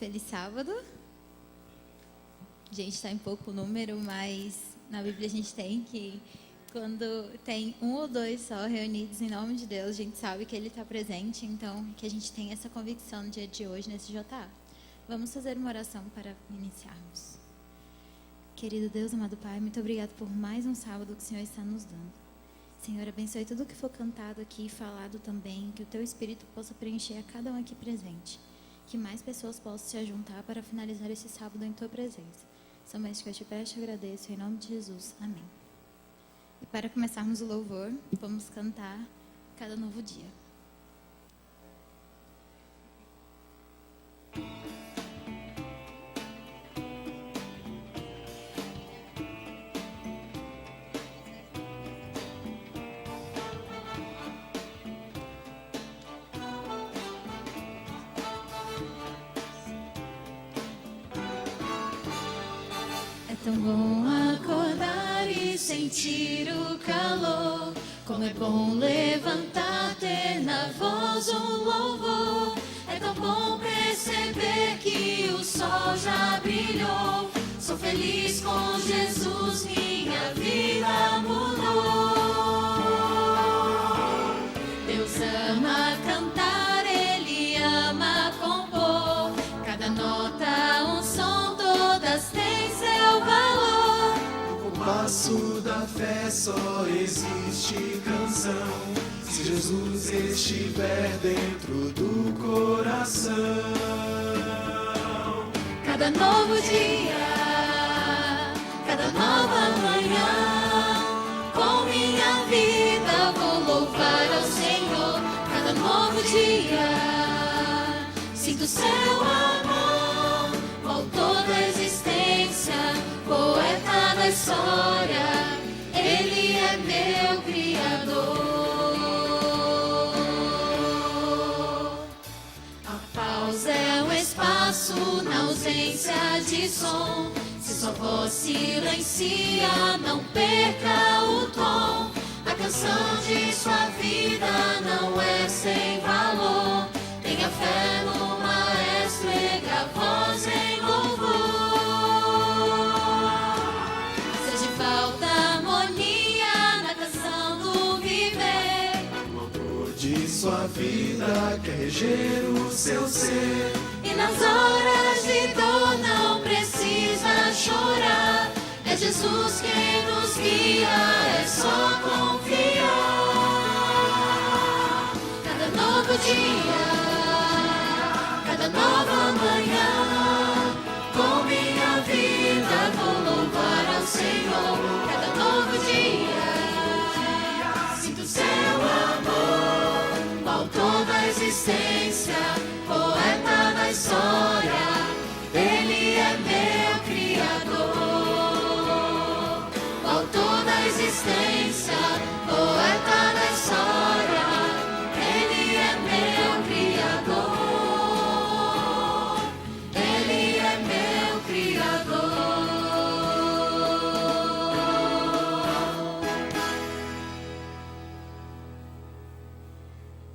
Feliz sábado. A gente está em pouco número, mas na Bíblia a gente tem que, quando tem um ou dois só reunidos em nome de Deus, a gente sabe que Ele está presente, então que a gente tem essa convicção no dia de hoje nesse JA. Vamos fazer uma oração para iniciarmos. Querido Deus, amado Pai, muito obrigado por mais um sábado que o Senhor está nos dando. Senhor, abençoe tudo que for cantado aqui e falado também, que o Teu Espírito possa preencher a cada um aqui presente. Que mais pessoas possam se juntar para finalizar esse sábado em Tua presença. Somente que eu te peço e agradeço, em nome de Jesus. Amém. E para começarmos o louvor, vamos cantar Cada Novo Dia. É tão bom acordar e sentir o calor. Como é bom levantar, ter na voz um louvor. É tão bom perceber que o sol já brilhou. Sou feliz com Jesus, minha vida mudou. Deus ama cantar, Ele ama compor. Cada nota, um som, todas têm seu valor. No compasso da fé só existe canção, se Jesus estiver dentro do coração. Cada novo dia, cada nova manhã, com minha vida vou louvar ao Senhor. Cada novo dia, sinto seu amor, autor da existência, poeta da história, Ele é meu Criador. A pausa é um espaço na ausência de som. Se sua voz silencia, não perca o tom. A canção de sua vida não é sem valor. Tenha fé no Maestro, erga a voz em louvor. Seja falta harmonia na canção do viver. O autor de sua vida quer reger o seu ser. E nas horas de dor não precisa chorar. É Jesus quem nos guia, é só confiar. Cada novo dia, cada nova manhã, com minha vida vou louvar ao Senhor. Cada novo dia, sinto seu amor, o autor da existência, poeta da história, Ele é meu Criador. O autor da existência, poeta da história, Ele é meu Criador. Ele é meu Criador.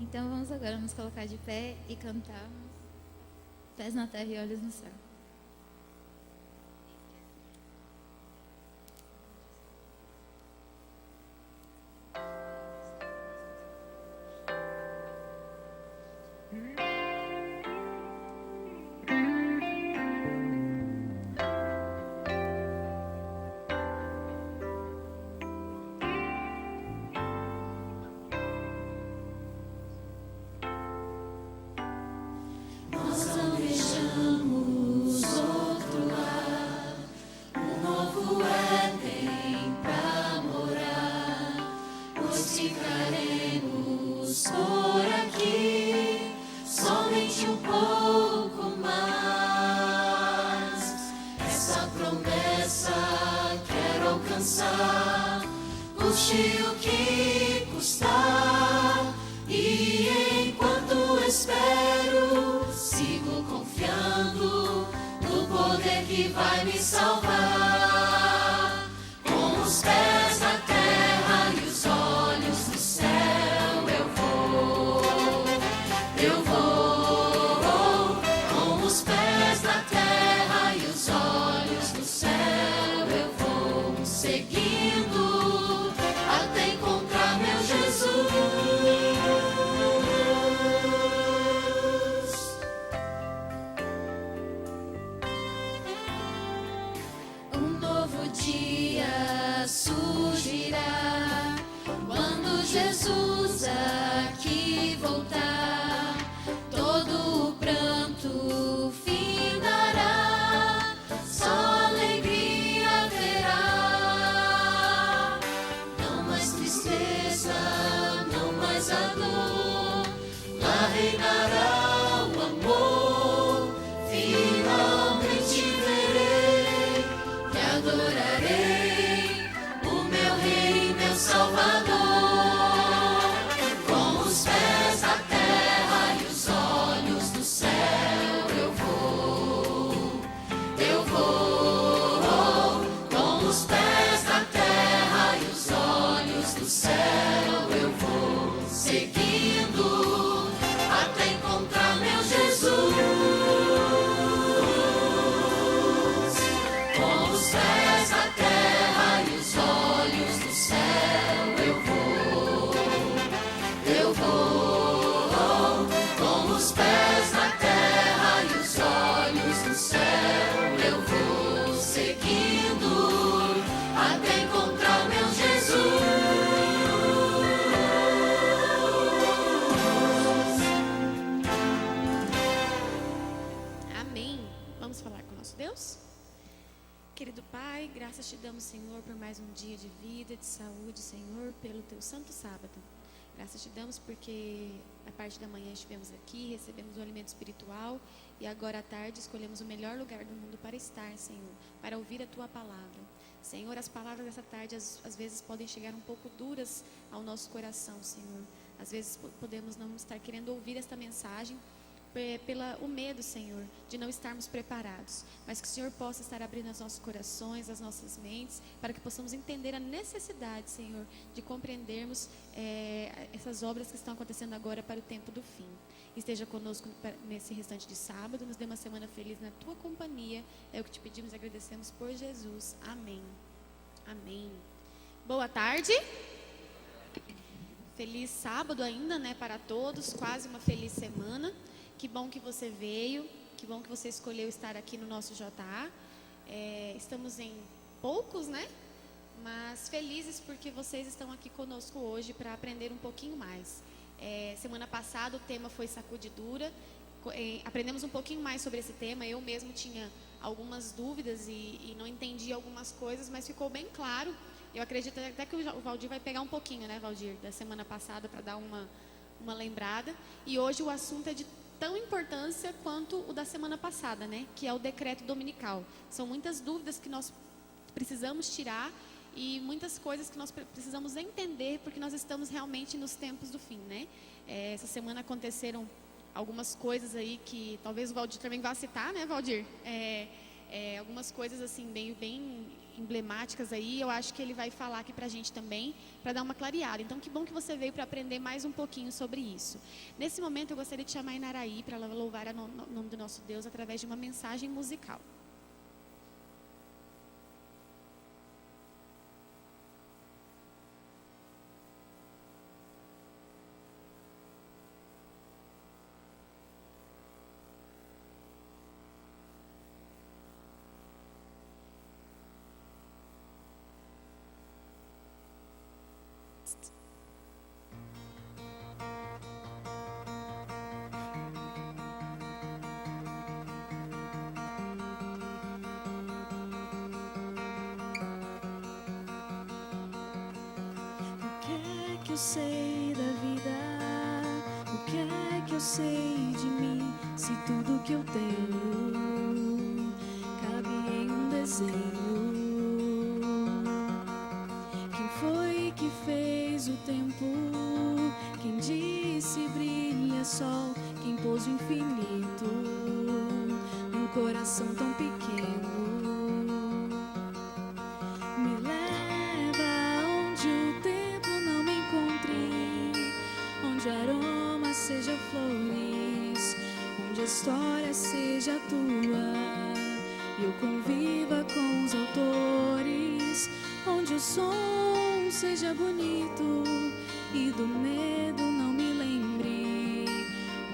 Então vamos agora nos colocar de pé e cantar Pés na terra e olhos no céu. Nós almejamos reinará o amor. Finalmente verei e adorarei o meu Rei, meu Salvador. Com os pés na terra e os olhos no céu eu vou. Com os pés na terra e os olhos no céu eu vou. Seguindo até encontrar meu Jesus. Com os pés na terra e os olhos no céu eu vou. Com os pés na terra e os olhos no céu eu vou. Seguindo até encontrar meu Jesus. Amém. Vamos falar com o nosso Deus? Querido Pai, graças te damos, Senhor, por mais um dia de vida, de saúde, Senhor, pelo teu santo sábado. Graças te damos porque a parte da manhã estivemos aqui, recebemos o alimento espiritual e agora à tarde escolhemos o melhor lugar do mundo para estar, Senhor, para ouvir a tua palavra. Senhor, as palavras dessa tarde às vezes podem chegar um pouco duras ao nosso coração, Senhor. Às vezes podemos não estar querendo ouvir esta mensagem o medo, Senhor, de não estarmos preparados, mas que o Senhor possa estar abrindo os nossos corações, as nossas mentes, para que possamos entender a necessidade, Senhor, de compreendermos essas obras que estão acontecendo agora para o tempo do fim. Esteja conosco nesse restante de sábado, nos dê uma semana feliz na tua companhia, é o que te pedimos e agradecemos por Jesus. Amém. Amém. Boa tarde. Feliz sábado ainda, né, para todos, quase uma feliz semana. Que bom que você veio, que bom que você escolheu estar aqui no nosso JA. Estamos em poucos, né? Mas felizes porque vocês estão aqui conosco hoje para aprender um pouquinho mais. Semana passada o tema foi sacudidura. Aprendemos um pouquinho mais sobre esse tema. Eu mesmo tinha algumas dúvidas e não entendi algumas coisas, mas ficou bem claro. Eu acredito até que o Valdir vai pegar um pouquinho, né, Valdir, da semana passada para dar uma lembrada. E hoje o assunto é de tão importância quanto o da semana passada, né? Que é o decreto dominical. São muitas dúvidas que nós precisamos tirar e muitas coisas que nós precisamos entender, porque nós estamos realmente nos tempos do fim, né? Essa semana aconteceram algumas coisas aí que talvez o Valdir também vá citar, né, Valdir? Algumas coisas assim bem emblemáticas aí, eu acho que ele vai falar aqui pra gente também, para dar uma clareada. Então, que bom que você veio para aprender mais um pouquinho sobre isso. Nesse momento, eu gostaria de chamar a Inaraí para ela louvar o nome do nosso Deus através de uma mensagem musical. Eu sei da vida, o que é que eu sei de mim? Se tudo que eu tenho cabe em um desenho. Quem foi que fez o tempo? Quem disse brilha sol? Quem pôs o infinito num coração tão pequeno? Me leva onde o tempo não me encontre, onde o aroma seja flores, onde a história seja tua e eu conviva com os autores, onde o som seja bonito e do medo não me lembre,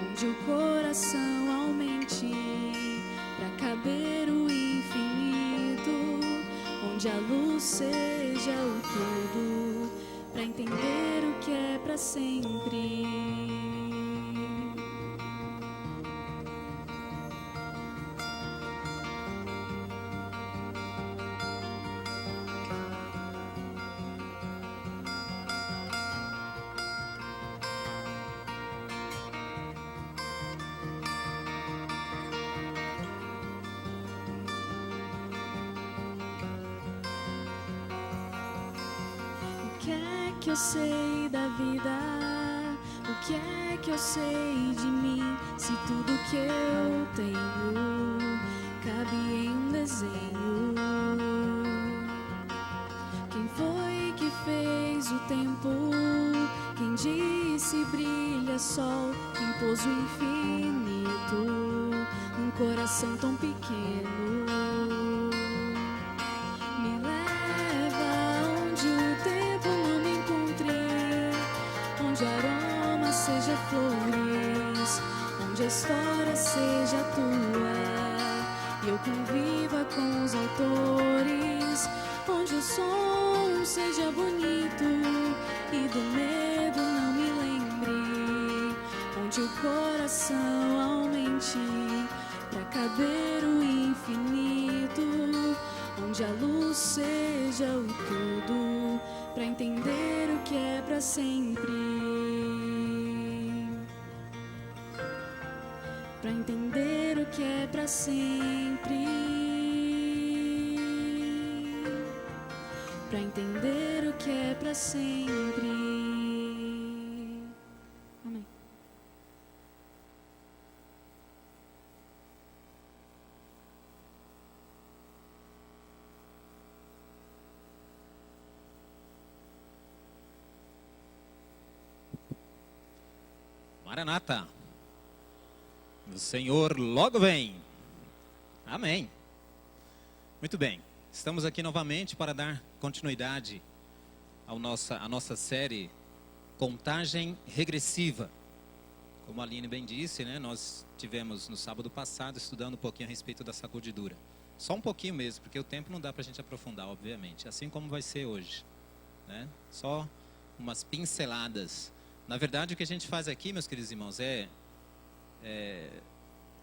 onde o coração aumente pra caber o infinito, onde a luz seja o todo, pra entender o que é pra sempre. que eu sei da vida? O que é que eu sei de mim? Se tudo que eu tenho cabe em um desenho. Quem foi que fez o tempo? Quem disse brilha sol? Quem pôs o infinito num coração tão pequeno? Me leva onde o tempo não me encontre, onde aroma seja flores, onde a história seja tua e eu conviva com os autores, onde o som seja bonito e do medo não me lembre, onde o coração aumente pra caber o infinito, onde a luz seja o tudo pra entender o que é pra sempre, pra entender o que é pra sempre, pra entender o que é pra sempre. Amém. Maranata, o Senhor logo vem. Amém. Muito bem, estamos aqui novamente para dar continuidade à nossa série Contagem Regressiva. Como a Aline bem disse, né, nós tivemos no sábado passado estudando um pouquinho a respeito da sacudidura. Só um pouquinho mesmo, porque o tempo não dá para a gente aprofundar, obviamente, assim como vai ser hoje, né? Só umas pinceladas. Na verdade, o que a gente faz aqui, meus queridos irmãos, é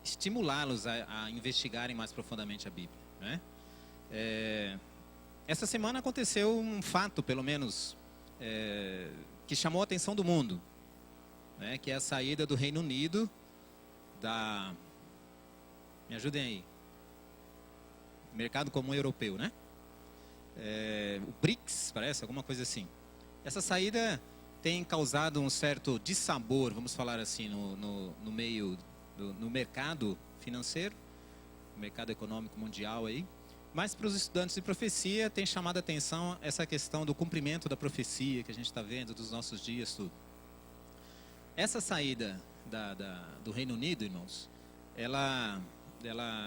estimulá-los a investigarem mais profundamente a Bíblia, né? Essa semana aconteceu um fato, pelo menos, que chamou a atenção do mundo, né? Que é a saída do Reino Unido da... Me ajudem aí. Mercado Comum Europeu, né? O BRICS, parece, alguma coisa assim. Essa saída tem causado um certo dissabor, vamos falar assim, no meio, no mercado financeiro, no mercado econômico mundial aí. Mas para os estudantes de profecia tem chamado a atenção essa questão do cumprimento da profecia que a gente está vendo dos nossos dias, tudo. Essa saída do Reino Unido, irmãos, ela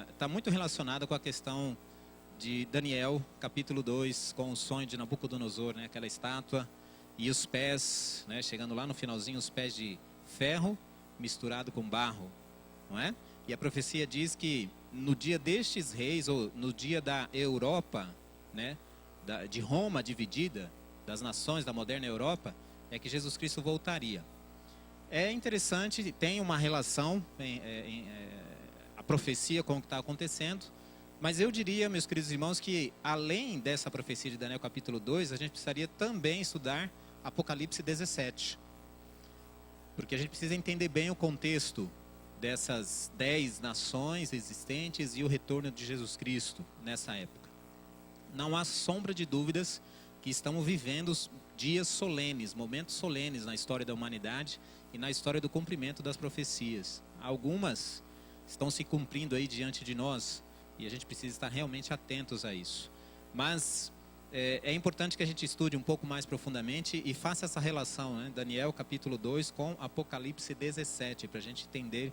está muito relacionada com a questão de Daniel, capítulo 2, com o sonho de Nabucodonosor, né, aquela estátua, e os pés, né, chegando lá no finalzinho, os pés de ferro misturado com barro, não é? E a profecia diz que no dia destes reis, ou no dia da Europa, né, de Roma dividida, das nações da moderna Europa, é que Jesus Cristo voltaria. É interessante, tem uma relação, a profecia com o que está acontecendo, mas eu diria, meus queridos irmãos, que além dessa profecia de Daniel capítulo 2, a gente precisaria também estudar Apocalipse 17. Porque a gente precisa entender bem o contexto dessas 10 nações existentes e o retorno de Jesus Cristo nessa época. Não há sombra de dúvidas que estamos vivendo dias solenes, momentos solenes na história da humanidade e na história do cumprimento das profecias. Algumas estão se cumprindo aí diante de nós e a gente precisa estar realmente atentos a isso. Mas é importante que a gente estude um pouco mais profundamente e faça essa relação, né? Daniel capítulo 2 com Apocalipse 17, para a gente entender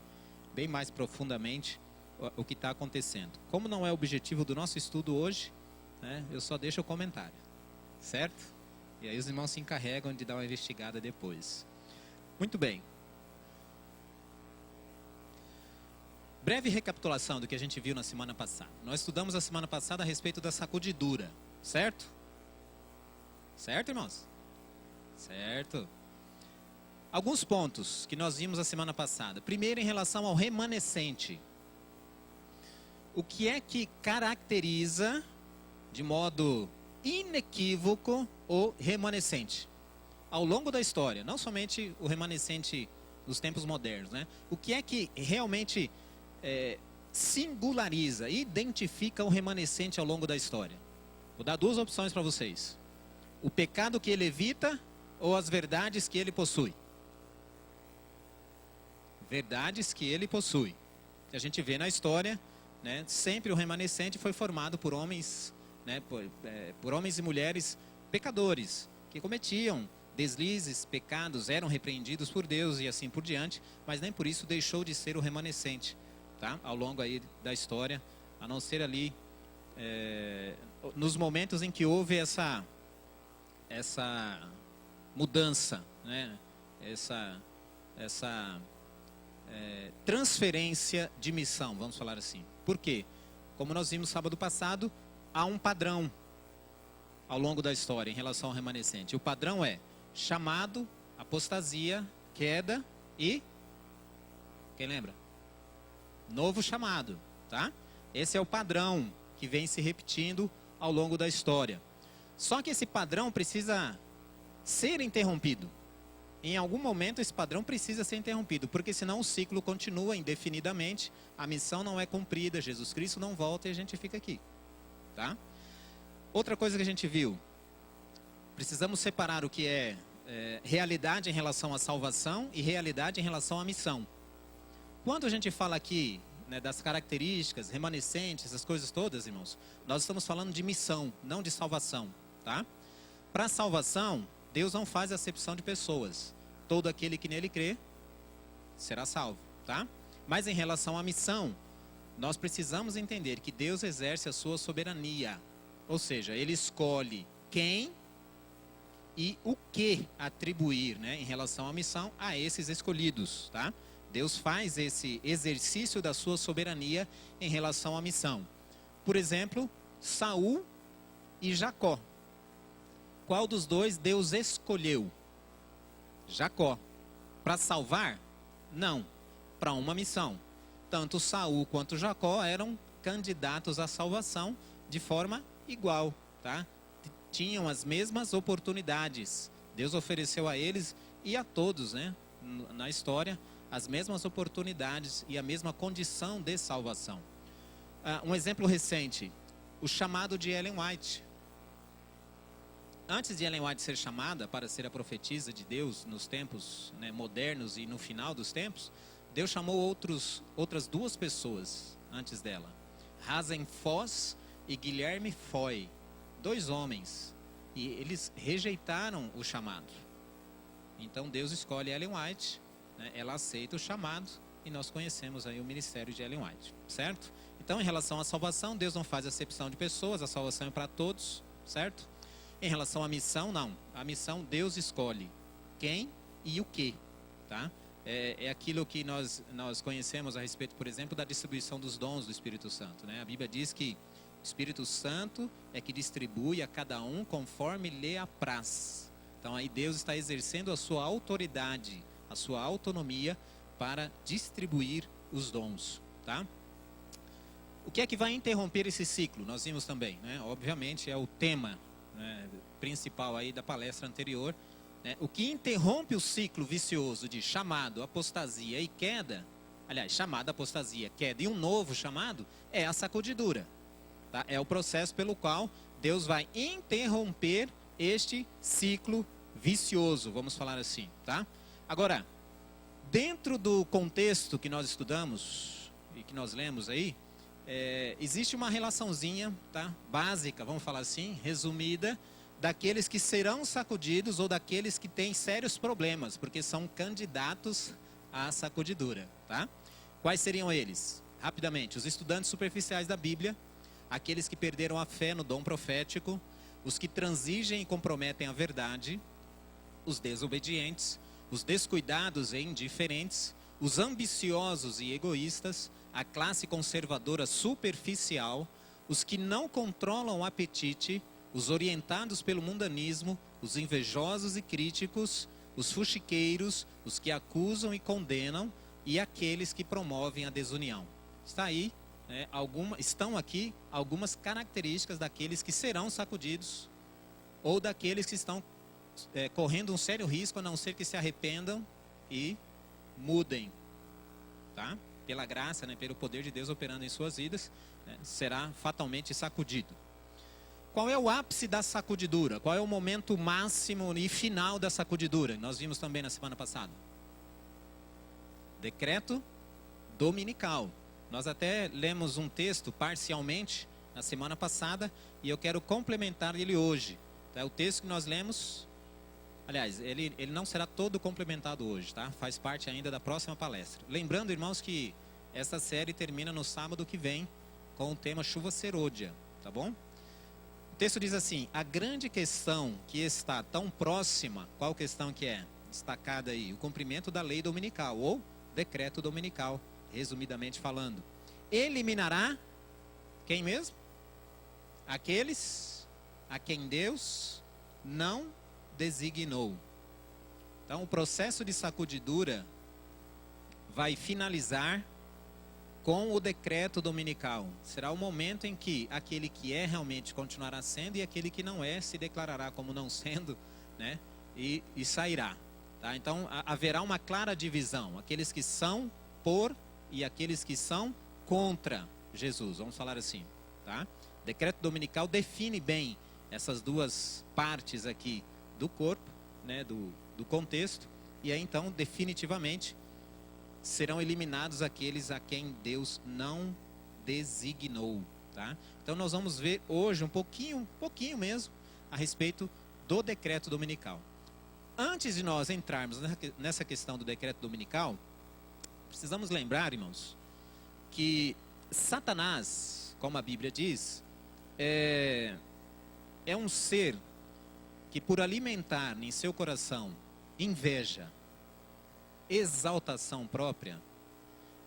bem mais profundamente o que está acontecendo. Como não é o objetivo do nosso estudo hoje, né, eu só deixo o comentário, certo? E aí os irmãos se encarregam de dar uma investigada depois. Muito bem. Breve recapitulação do que a gente viu na semana passada. Nós estudamos a semana passada a respeito da sacudidura, certo? Certo, irmãos? Certo. Alguns pontos que nós vimos a semana passada. Primeiro, em relação ao remanescente. O que é que caracteriza, de modo inequívoco, o remanescente? Ao longo da história, não somente o remanescente dos tempos modernos, né? O que é que realmente singulariza, identifica o remanescente ao longo da história? Vou dar duas opções para vocês. O pecado que ele evita ou as verdades que ele possui? Verdades que ele possui. A gente vê na história, né, sempre o remanescente foi formado por homens, né, por homens e mulheres pecadores, que cometiam deslizes, pecados, eram repreendidos por Deus e assim por diante, mas nem por isso deixou de ser o remanescente, tá? Ao longo aí da história, a não ser ali nos momentos em que houve essa mudança, né? essa transferência de missão, vamos falar assim. Por quê? Como nós vimos sábado passado, há um padrão ao longo da história em relação ao remanescente. O padrão é chamado, apostasia, queda e... Quem lembra? Novo chamado, tá? Esse é o padrão que vem se repetindo ao longo da história. Só que esse padrão precisa ser interrompido. Em algum momento esse padrão precisa ser interrompido, porque senão o ciclo continua indefinidamente, a missão não é cumprida, Jesus Cristo não volta e a gente fica aqui, tá? Outra coisa que a gente viu, precisamos separar o que é realidade em relação à salvação e realidade em relação à missão. Quando a gente fala aqui, né, das características, remanescentes, essas coisas todas, irmãos, nós estamos falando de missão, não de salvação, tá? Para salvação, Deus não faz acepção de pessoas. Todo aquele que nele crê será salvo, tá? Mas em relação à missão, nós precisamos entender que Deus exerce a sua soberania. Ou seja, ele escolhe quem e o que atribuir, né, em relação à missão a esses escolhidos, tá? Deus faz esse exercício da sua soberania em relação à missão. Por exemplo, Saul e Jacó. Qual dos dois Deus escolheu? Jacó. Para salvar? Não. Para uma missão. Tanto Saul quanto Jacó eram candidatos à salvação de forma igual, tá? Tinham as mesmas oportunidades. Deus ofereceu a eles e a todos, né, na história, as mesmas oportunidades e a mesma condição de salvação. Um exemplo recente, o chamado de Ellen White. Antes de Ellen White ser chamada para ser a profetisa de Deus nos tempos, né, modernos e no final dos tempos, Deus chamou outras duas pessoas antes dela. Hazen Foss e Guilherme Foy, 2 homens, e eles rejeitaram o chamado. Então Deus escolhe Ellen White, né, ela aceita o chamado e nós conhecemos aí o ministério de Ellen White, certo? Então, em relação à salvação, Deus não faz acepção de pessoas, a salvação é para todos, certo? Em relação à missão, não. A missão Deus escolhe quem e o que, tá? É aquilo que nós conhecemos a respeito, por exemplo, da distribuição dos dons do Espírito Santo, né? A Bíblia diz que o Espírito Santo é que distribui a cada um conforme lhe apraz. Então aí Deus está exercendo a sua autoridade, a sua autonomia para distribuir os dons, tá? O que é que vai interromper esse ciclo? Nós vimos também, né? Obviamente é o tema, né, principal aí da palestra anterior, né? O que interrompe o ciclo vicioso de chamado, apostasia e queda, aliás, chamado, apostasia, queda e um novo chamado, é a sacudidura. Tá? É o processo pelo qual Deus vai interromper este ciclo vicioso, vamos falar assim, tá? Agora, dentro do contexto que nós estudamos e que nós lemos aí, existe uma relaçãozinha, tá? Básica, vamos falar assim, resumida, daqueles que serão sacudidos ou daqueles que têm sérios problemas, porque são candidatos à sacudidura, tá? Quais seriam eles? Rapidamente, os estudantes superficiais da Bíblia, aqueles que perderam a fé no dom profético, os que transigem e comprometem a verdade, os desobedientes, os descuidados e indiferentes, os ambiciosos e egoístas, a classe conservadora superficial, os que não controlam o apetite, os orientados pelo mundanismo, os invejosos e críticos, os fuxiqueiros, os que acusam e condenam e aqueles que promovem a desunião. Está aí, né, estão aqui algumas características daqueles que serão sacudidos ou daqueles que estão correndo um sério risco, a não ser que se arrependam e mudem, tá? Pela graça, né, pelo poder de Deus operando em suas vidas, né, será fatalmente sacudido. Qual é o ápice da sacudidura? Qual é o momento máximo e final da sacudidura? Nós vimos também na semana passada. Decreto dominical. Nós até lemos um texto parcialmente na semana passada e eu quero complementar ele hoje. Tá? O texto que nós lemos, aliás, ele não será todo complementado hoje, tá? Faz parte ainda da próxima palestra. Lembrando, irmãos, que essa série termina no sábado que vem com o tema chuva serôdia, tá bom? O texto diz assim: a grande questão que está tão próxima, qual questão que é destacada aí? O cumprimento da lei dominical ou decreto dominical, resumidamente falando. Eliminará quem mesmo? Aqueles a quem Deus não designou. Então, o processo de sacudidura vai finalizar com o decreto dominical. Será o momento em que aquele que é realmente continuará sendo e aquele que não é se declarará como não sendo, né? E sairá. Tá? Então, haverá uma clara divisão. Aqueles que são por e aqueles que são contra Jesus. Vamos falar assim. Tá? O decreto dominical define bem essas duas partes aqui do corpo, né? do contexto. E aí, então, definitivamente, serão eliminados aqueles a quem Deus não designou. Tá? Então, nós vamos ver hoje um pouquinho mesmo, a respeito do decreto dominical. Antes de nós entrarmos nessa questão do decreto dominical, precisamos lembrar, irmãos, que Satanás, como a Bíblia diz, é um ser que, por alimentar em seu coração inveja, exaltação própria,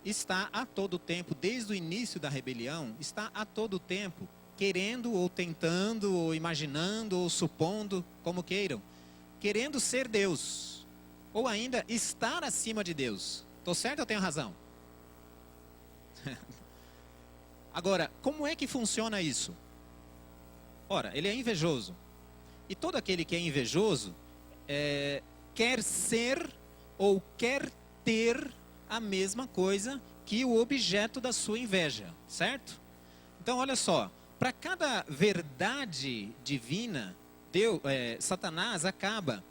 está a todo tempo, desde o início da rebelião, está a todo tempo querendo ou tentando ou imaginando ou supondo, como queiram, querendo ser Deus, ou ainda estar acima de Deus. Estou certo ou tenho razão? Agora, como é que funciona isso? Ora, ele é invejoso. E todo aquele que é invejoso quer ser ou quer ter a mesma coisa que o objeto da sua inveja, certo? Então, olha só, para cada verdade divina, Satanás acaba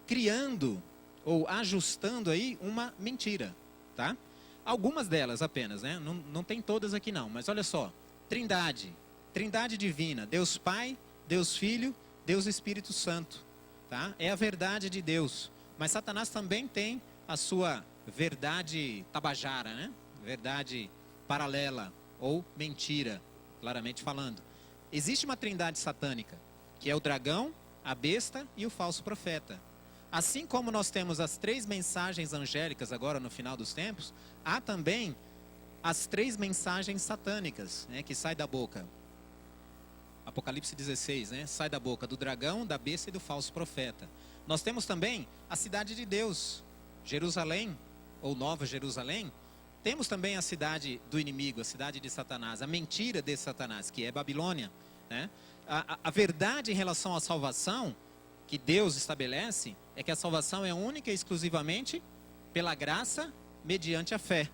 criando ou ajustando aí uma mentira, tá? Algumas delas apenas, né? Não tem todas aqui não, mas olha só, Trindade divina, Deus Pai, Deus Filho, Deus Espírito Santo, tá? É a verdade de Deus, mas Satanás também tem a sua verdade tabajara, né? Verdade paralela ou mentira, claramente falando. Existe uma trindade satânica, que é o dragão, a besta e o falso profeta. Assim como nós temos as 3 mensagens angélicas agora no final dos tempos, há também as 3 mensagens satânicas, né, que saem da boca. Apocalipse 16, né, sai da boca do dragão, da besta e do falso profeta. Nós temos também a cidade de Deus, Jerusalém, ou Nova Jerusalém. Temos também a cidade do inimigo, a cidade de Satanás, a mentira de Satanás, que é Babilônia, né? A verdade em relação à salvação que Deus estabelece é que a salvação é única e exclusivamente pela graça mediante a fé.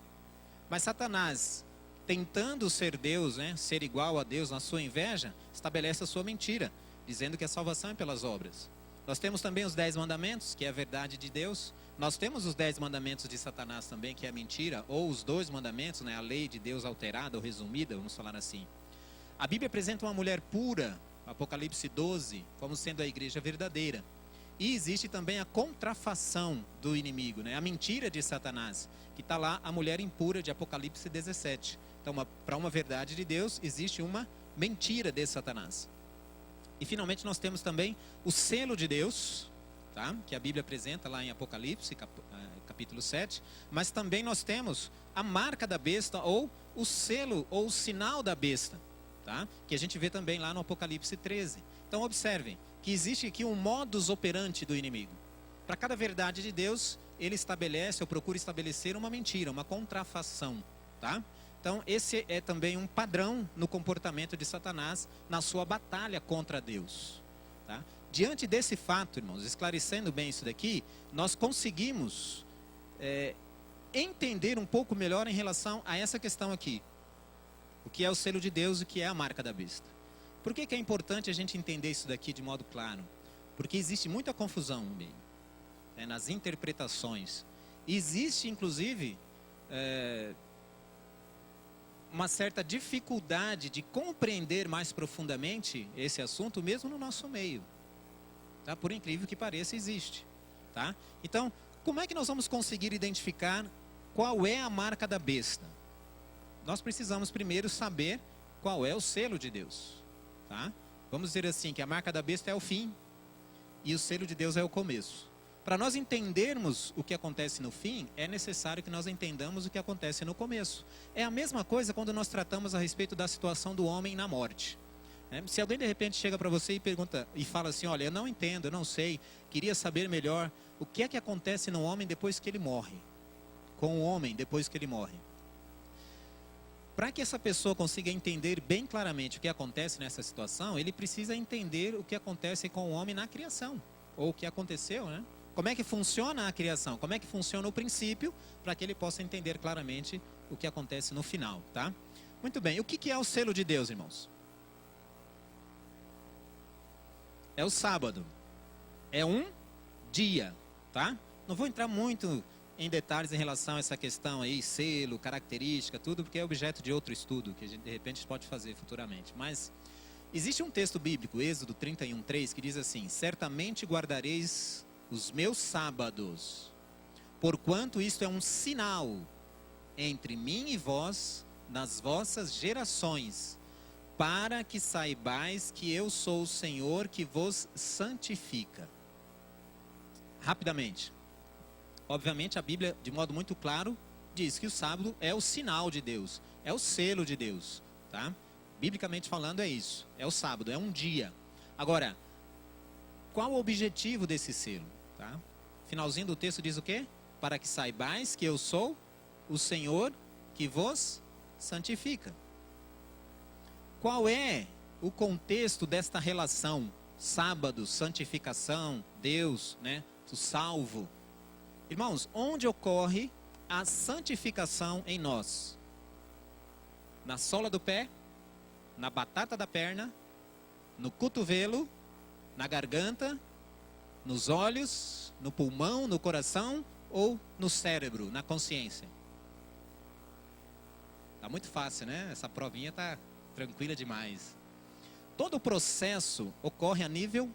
Mas Satanás, tentando ser Deus, né, ser igual a Deus na sua inveja, estabelece a sua mentira, dizendo que a salvação é pelas obras. Nós temos também os 10 mandamentos, que é a verdade de Deus. Nós temos os 10 mandamentos de Satanás também, que é a mentira, ou os 2 mandamentos, né, a lei de Deus alterada ou resumida, vamos falar assim. A Bíblia apresenta uma mulher pura, Apocalipse 12, como sendo a igreja verdadeira. E existe também a contrafação do inimigo, né? A mentira de Satanás, que está lá a mulher impura de Apocalipse 17. Então, para uma verdade de Deus, existe uma mentira de Satanás. E finalmente nós temos também o selo de Deus, tá? Que a Bíblia apresenta lá em Apocalipse, capítulo 7. Mas também nós temos a marca da besta, ou o selo, ou o sinal da besta. Tá? Que a gente vê também lá no Apocalipse 13. Então observem que existe aqui um modus operandi do inimigo. Para cada verdade de Deus, ele estabelece ou procura estabelecer uma mentira, uma contrafação. Tá? Então esse é também um padrão no comportamento de Satanás na sua batalha contra Deus. Tá? Diante desse fato, irmãos, esclarecendo bem isso daqui, nós conseguimos entender um pouco melhor em relação a essa questão aqui. O que é o selo de Deus e o que é a marca da besta. Por que é importante a gente entender isso daqui de modo claro? Porque existe muita confusão no meio, né, nas interpretações. Existe, inclusive, uma certa dificuldade de compreender mais profundamente esse assunto, mesmo no nosso meio. Tá? Por incrível que pareça, existe. Tá? Então, como é que nós vamos conseguir identificar qual é a marca da besta? Nós precisamos primeiro saber qual é o selo de Deus. Tá? Vamos dizer assim, que a marca da besta é o fim e o selo de Deus é o começo. Para nós entendermos o que acontece no fim, é necessário que nós entendamos o que acontece no começo. É a mesma coisa quando nós tratamos a respeito da situação do homem na morte. Se alguém de repente chega para você e pergunta e fala assim, olha, eu não entendo, eu não sei, queria saber melhor o que é que acontece no homem depois que ele morre, com o homem depois que ele morre. Para que essa pessoa consiga entender bem claramente o que acontece nessa situação, ele precisa entender o que acontece com o homem na criação, ou o que aconteceu, né? Como é que funciona a criação, como é que funciona o princípio, para que ele possa entender claramente o que acontece no final, tá? Muito bem, o que é o selo de Deus, irmãos? É o sábado, é um dia, tá? Não vou entrar muito em detalhes em relação a essa questão aí, selo, característica, tudo, porque é objeto de outro estudo, que a gente de repente pode fazer futuramente. Mas existe um texto bíblico, Êxodo 31:3, que diz assim, certamente guardareis os meus sábados, porquanto isto é um sinal entre mim e vós, nas vossas gerações, para que saibais que eu sou o Senhor que vos santifica. Rapidamente. Obviamente a Bíblia, de modo muito claro, diz que o sábado é o sinal de Deus, é o selo de Deus, tá? Biblicamente falando é isso, é o sábado, é um dia. Agora, qual o objetivo desse selo? Tá? Finalzinho do texto diz o quê? Para que saibais que eu sou o Senhor que vos santifica. Qual é o contexto desta relação? Sábado, santificação, Deus, né? O salvo. Irmãos, onde ocorre a santificação em nós? Na sola do pé, na batata da perna, no cotovelo, na garganta, nos olhos, no pulmão, no coração ou no cérebro, na consciência? Tá muito fácil, né? Essa provinha tá tranquila demais. Todo o processo ocorre a nível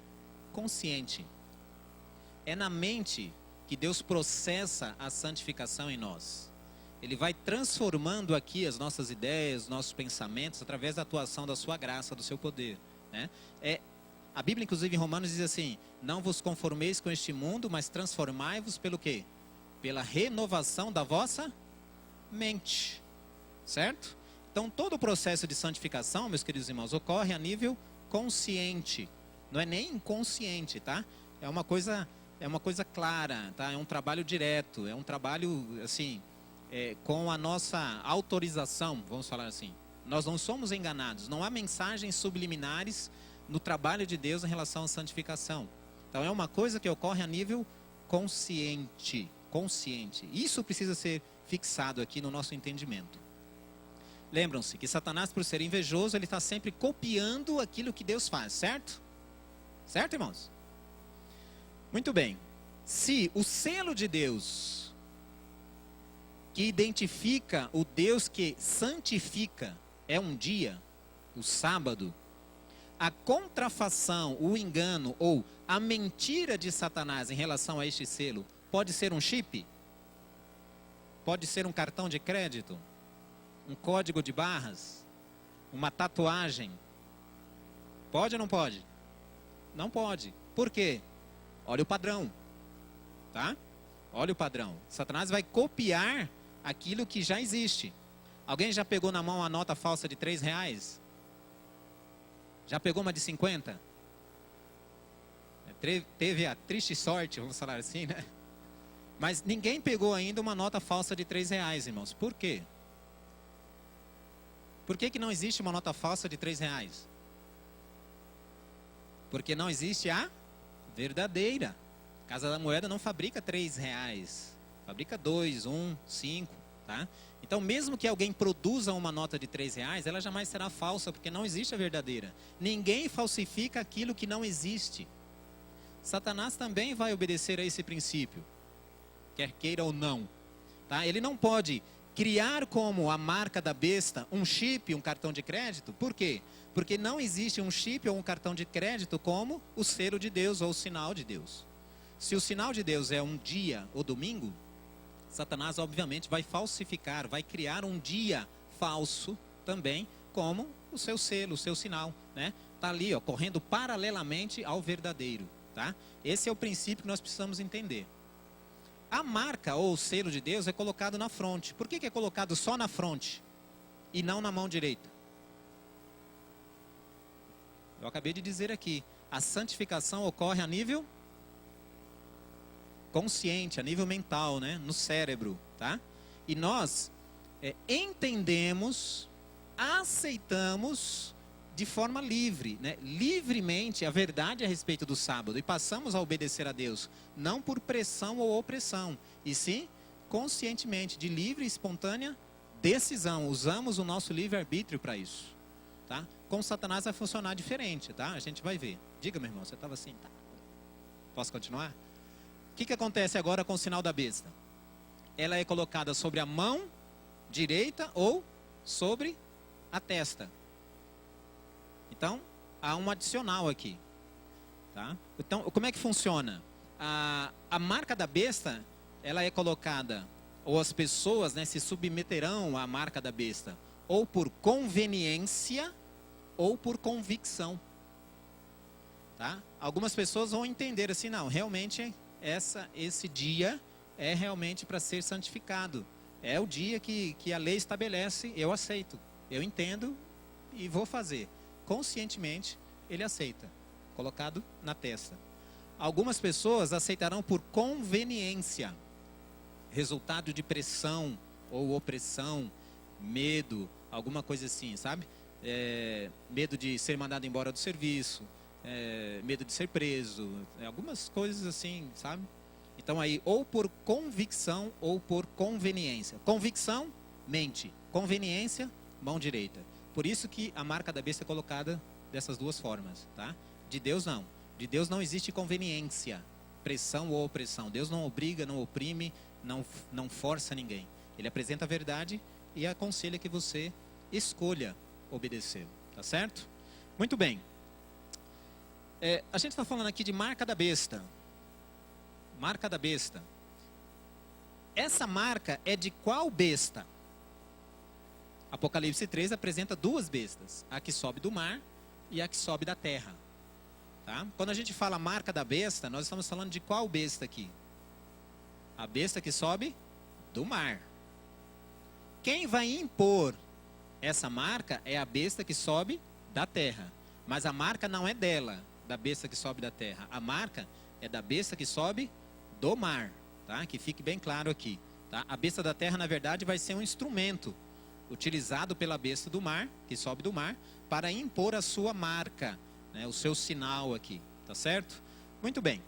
consciente. É na mente que Deus processa a santificação em nós. Ele vai transformando aqui as nossas ideias, os nossos pensamentos, através da atuação da sua graça, do seu poder, né? A Bíblia, inclusive, em Romanos diz assim, não vos conformeis com este mundo, mas transformai-vos pelo quê? Pela renovação da vossa mente, certo? Então, todo o processo de santificação, meus queridos irmãos, ocorre a nível consciente, não é nem inconsciente, tá? É uma coisa clara, tá? É um trabalho direto, é um trabalho, assim, com a nossa autorização, vamos falar assim. Nós não somos enganados, não há mensagens subliminares no trabalho de Deus em relação à santificação. Então é uma coisa que ocorre a nível consciente. Isso precisa ser fixado aqui no nosso entendimento. Lembram-se que Satanás, por ser invejoso, ele está sempre copiando aquilo que Deus faz, certo? Certo, irmãos? Muito bem. Se o selo de Deus, que identifica o Deus que santifica, é um dia, o sábado, a contrafação, o engano ou a mentira de Satanás em relação a este selo pode ser um chip? Pode ser um cartão de crédito? Um código de barras? Uma tatuagem? Pode ou não pode? Não pode. Por quê? Olha o padrão, tá? Olha o padrão. Satanás vai copiar aquilo que já existe. Alguém já pegou na mão a nota falsa de R$3? Já pegou uma de 50? Teve a triste sorte, vamos falar assim, né? Mas ninguém pegou ainda uma nota falsa de R$3, irmãos. Por quê? Por que não existe uma nota falsa de R$3? Porque não existe a verdadeira. Casa da Moeda não fabrica R$3. Fabrica 2, 1, 5, tá? Então, mesmo que alguém produza uma nota de R$3, ela jamais será falsa, porque não existe a verdadeira. Ninguém falsifica aquilo que não existe. Satanás também vai obedecer a esse princípio, quer queira ou não, tá? Ele não pode criar como a marca da besta um chip, um cartão de crédito. Por quê? Porque não existe um chip ou um cartão de crédito como o selo de Deus ou o sinal de Deus. Se o sinal de Deus é um dia ou domingo, Satanás obviamente vai falsificar, vai criar um dia falso também como o seu selo, o seu sinal, né? Tá ali, ó, correndo paralelamente ao verdadeiro, tá? Esse é o princípio que nós precisamos entender. A marca ou o selo de Deus é colocado na fronte. Por que é colocado só na fronte e não na mão direita? Eu acabei de dizer aqui, a santificação ocorre a nível consciente, a nível mental, né? No cérebro, tá? E nós entendemos, aceitamos de forma livre, né? Livremente a verdade a respeito do sábado e passamos a obedecer a Deus, não por pressão ou opressão, e sim conscientemente, de livre e espontânea decisão. Usamos o nosso livre-arbítrio para isso, tá? Com Satanás vai funcionar diferente, tá? A gente vai ver. Diga, meu irmão, você estava assim, tá? Posso continuar? O que acontece agora com o sinal da besta? Ela é colocada sobre a mão direita ou sobre a testa. Então, há um adicional aqui, tá? Então, como é que funciona? A marca da besta, ela é colocada, ou as pessoas, né, se submeterão à marca da besta, ou por conveniência, ou por convicção, tá? Algumas pessoas vão entender assim, não, realmente esse dia é realmente para ser santificado. É o dia que a lei estabelece, eu aceito, eu entendo e vou fazer. Conscientemente, ele aceita, colocado na testa. Algumas pessoas aceitarão por conveniência, resultado de pressão ou opressão, medo, alguma coisa assim, sabe? Medo de ser mandado embora do serviço, medo de ser preso, algumas coisas assim, sabe? Então aí, ou por convicção ou por conveniência. Convicção, mente. Conveniência, mão direita. Por isso que a marca da besta é colocada dessas duas formas, tá? De Deus não. De Deus não existe conveniência, pressão ou opressão. Deus não obriga, não oprime, não força ninguém. Ele apresenta a verdade e aconselha que você escolha obedecer, tá certo? Muito bem. A gente está falando aqui de marca da besta. Marca da besta. Essa marca é de qual besta? Apocalipse 3 apresenta duas bestas. A que sobe do mar e a que sobe da terra. Tá? Quando a gente fala marca da besta, nós estamos falando de qual besta aqui? A besta que sobe do mar. Quem vai impor essa marca é a besta que sobe da terra. Mas a marca não é dela, da besta que sobe da terra. A marca é da besta que sobe do mar, tá? Que fique bem claro aqui, tá? A besta da terra, na verdade, vai ser um instrumento utilizado pela besta do mar, que sobe do mar, para impor a sua marca, né? O seu sinal aqui, tá certo? Muito bem.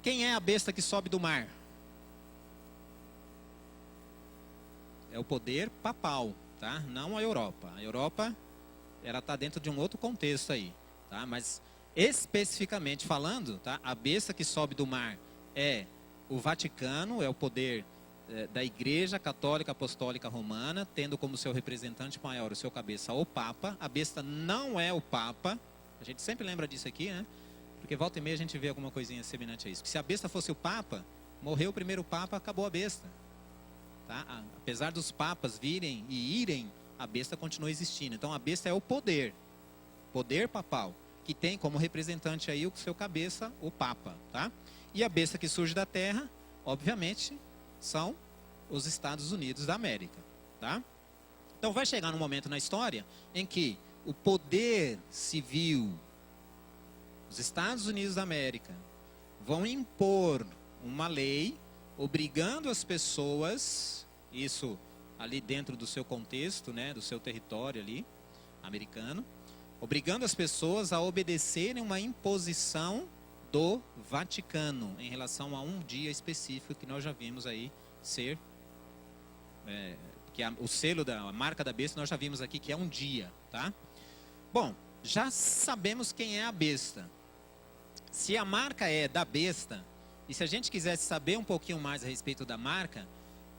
Quem é a besta que sobe do mar? É o poder papal, tá? Não a Europa. A Europa, ela está dentro de um outro contexto aí, tá? Mas especificamente falando, tá? A besta que sobe do mar é o Vaticano, é o poder da Igreja Católica Apostólica Romana, tendo como seu representante maior o seu cabeça o Papa. A besta não é o Papa. A gente sempre lembra disso aqui, né? Porque volta e meia a gente vê alguma coisinha semelhante a isso. Porque se a besta fosse o Papa, morreu o primeiro Papa, acabou a besta. Tá? Apesar dos papas virem e irem, a besta continua existindo. Então a besta é o poder papal, que tem como representante aí o seu cabeça, o Papa, tá? E a besta que surge da terra, obviamente, são os Estados Unidos da América, tá? Então vai chegar um momento na história em que o poder civil, os Estados Unidos da América, vão impor uma lei obrigando as pessoas, isso ali dentro do seu contexto, né, do seu território ali, americano, obrigando as pessoas a obedecerem uma imposição do Vaticano em relação a um dia específico que nós já vimos aí ser que o selo a marca da besta nós já vimos aqui que é um dia, tá? Bom, já sabemos quem é a besta. Se a marca é da besta, e se a gente quisesse saber um pouquinho mais a respeito da marca,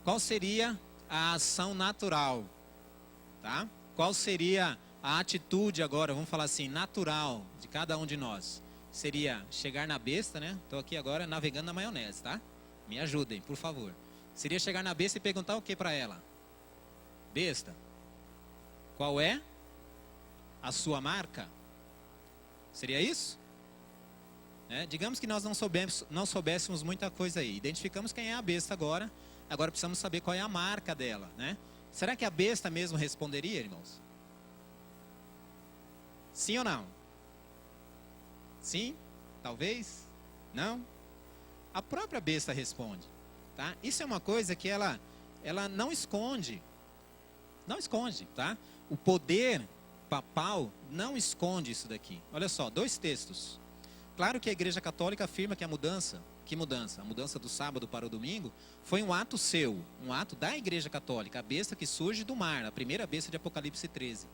qual seria a ação natural, tá? Qual seria a atitude agora, vamos falar assim, natural de cada um de nós? Seria chegar na besta, né? Estou aqui agora navegando na maionese, tá? Me ajudem, por favor. Seria chegar na besta e perguntar o que para ela? Besta, qual é a sua marca? Seria isso? Digamos que nós não soubéssemos muita coisa aí. Identificamos quem é a besta agora. Agora precisamos saber qual é a marca dela, né? Será que a besta mesmo responderia, irmãos? Sim ou não? Sim? Talvez? Não? A própria besta responde, tá? Isso é uma coisa que ela não esconde. Não esconde, tá? O poder papal não esconde isso daqui. Olha só, 2 textos. Claro que a Igreja Católica afirma que a mudança? A mudança do sábado para o domingo foi um ato seu, um ato da Igreja Católica, a besta que surge do mar, a primeira besta de Apocalipse 13.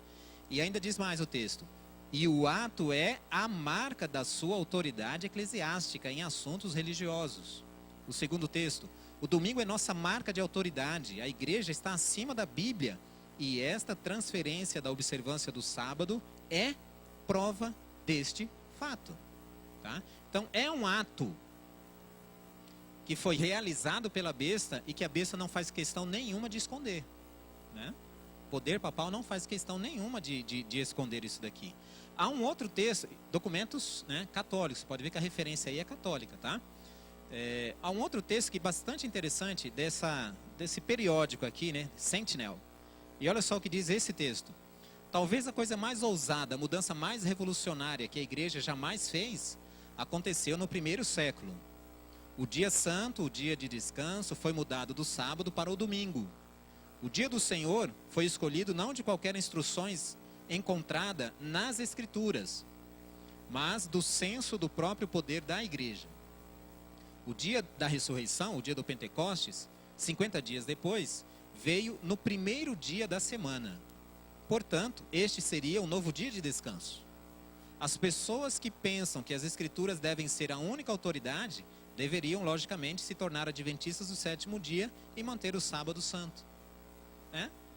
E ainda diz mais o texto: e o ato é a marca da sua autoridade eclesiástica em assuntos religiosos. O segundo texto: o domingo é nossa marca de autoridade, a igreja está acima da Bíblia, e esta transferência da observância do sábado é prova deste fato. Tá? Então, é um ato que foi realizado pela besta e que a besta não faz questão nenhuma de esconder. Né? O poder papal não faz questão nenhuma de esconder isso daqui. Há um outro texto, documentos, né, católicos, pode ver que a referência aí é católica, tá? Há um outro texto que é bastante interessante desse periódico aqui, né, Sentinel. E olha só o que diz esse texto. Talvez a coisa mais ousada, a mudança mais revolucionária que a igreja jamais fez, aconteceu no 1º século. O dia santo, o dia de descanso, foi mudado do sábado para o domingo. O dia do Senhor foi escolhido não de qualquer instruções encontrada nas Escrituras, mas do senso do próprio poder da igreja. O dia da ressurreição, o dia do Pentecostes, 50 dias depois, veio no 1º dia da semana. Portanto, este seria um novo dia de descanso. As pessoas que pensam que as Escrituras devem ser a única autoridade, deveriam, logicamente, se tornar adventistas do 7º dia e manter o sábado santo.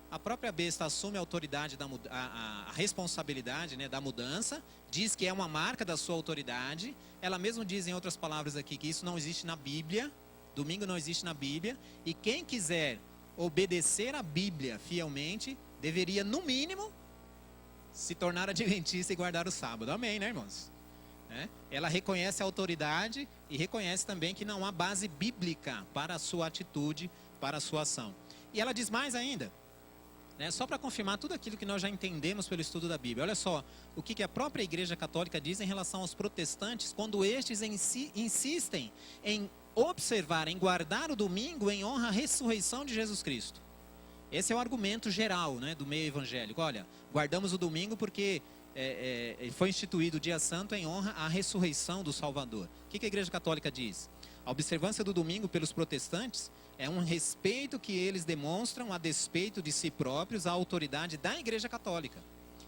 A própria besta assume a autoridade, a responsabilidade, né, da mudança, diz que é uma marca da sua autoridade. Ela mesma diz, em outras palavras aqui, que isso não existe na Bíblia, domingo não existe na Bíblia, e quem quiser obedecer a Bíblia fielmente, deveria, no mínimo, se tornar adventista e guardar o sábado. Amém, né, irmãos? Ela reconhece a autoridade e reconhece também que não há base bíblica para a sua atitude, para a sua ação. E ela diz mais ainda, só para confirmar tudo aquilo que nós já entendemos pelo estudo da Bíblia. Olha só o que a própria Igreja Católica diz em relação aos protestantes, quando estes insistem em observar, em guardar o domingo em honra à ressurreição de Jesus Cristo. Esse é o argumento geral, né, do meio evangélico. Olha, guardamos o domingo porque foi instituído o dia santo em honra à ressurreição do Salvador. O que a Igreja Católica diz? A observância do domingo pelos protestantes é um respeito que eles demonstram a despeito de si próprios à autoridade da Igreja Católica.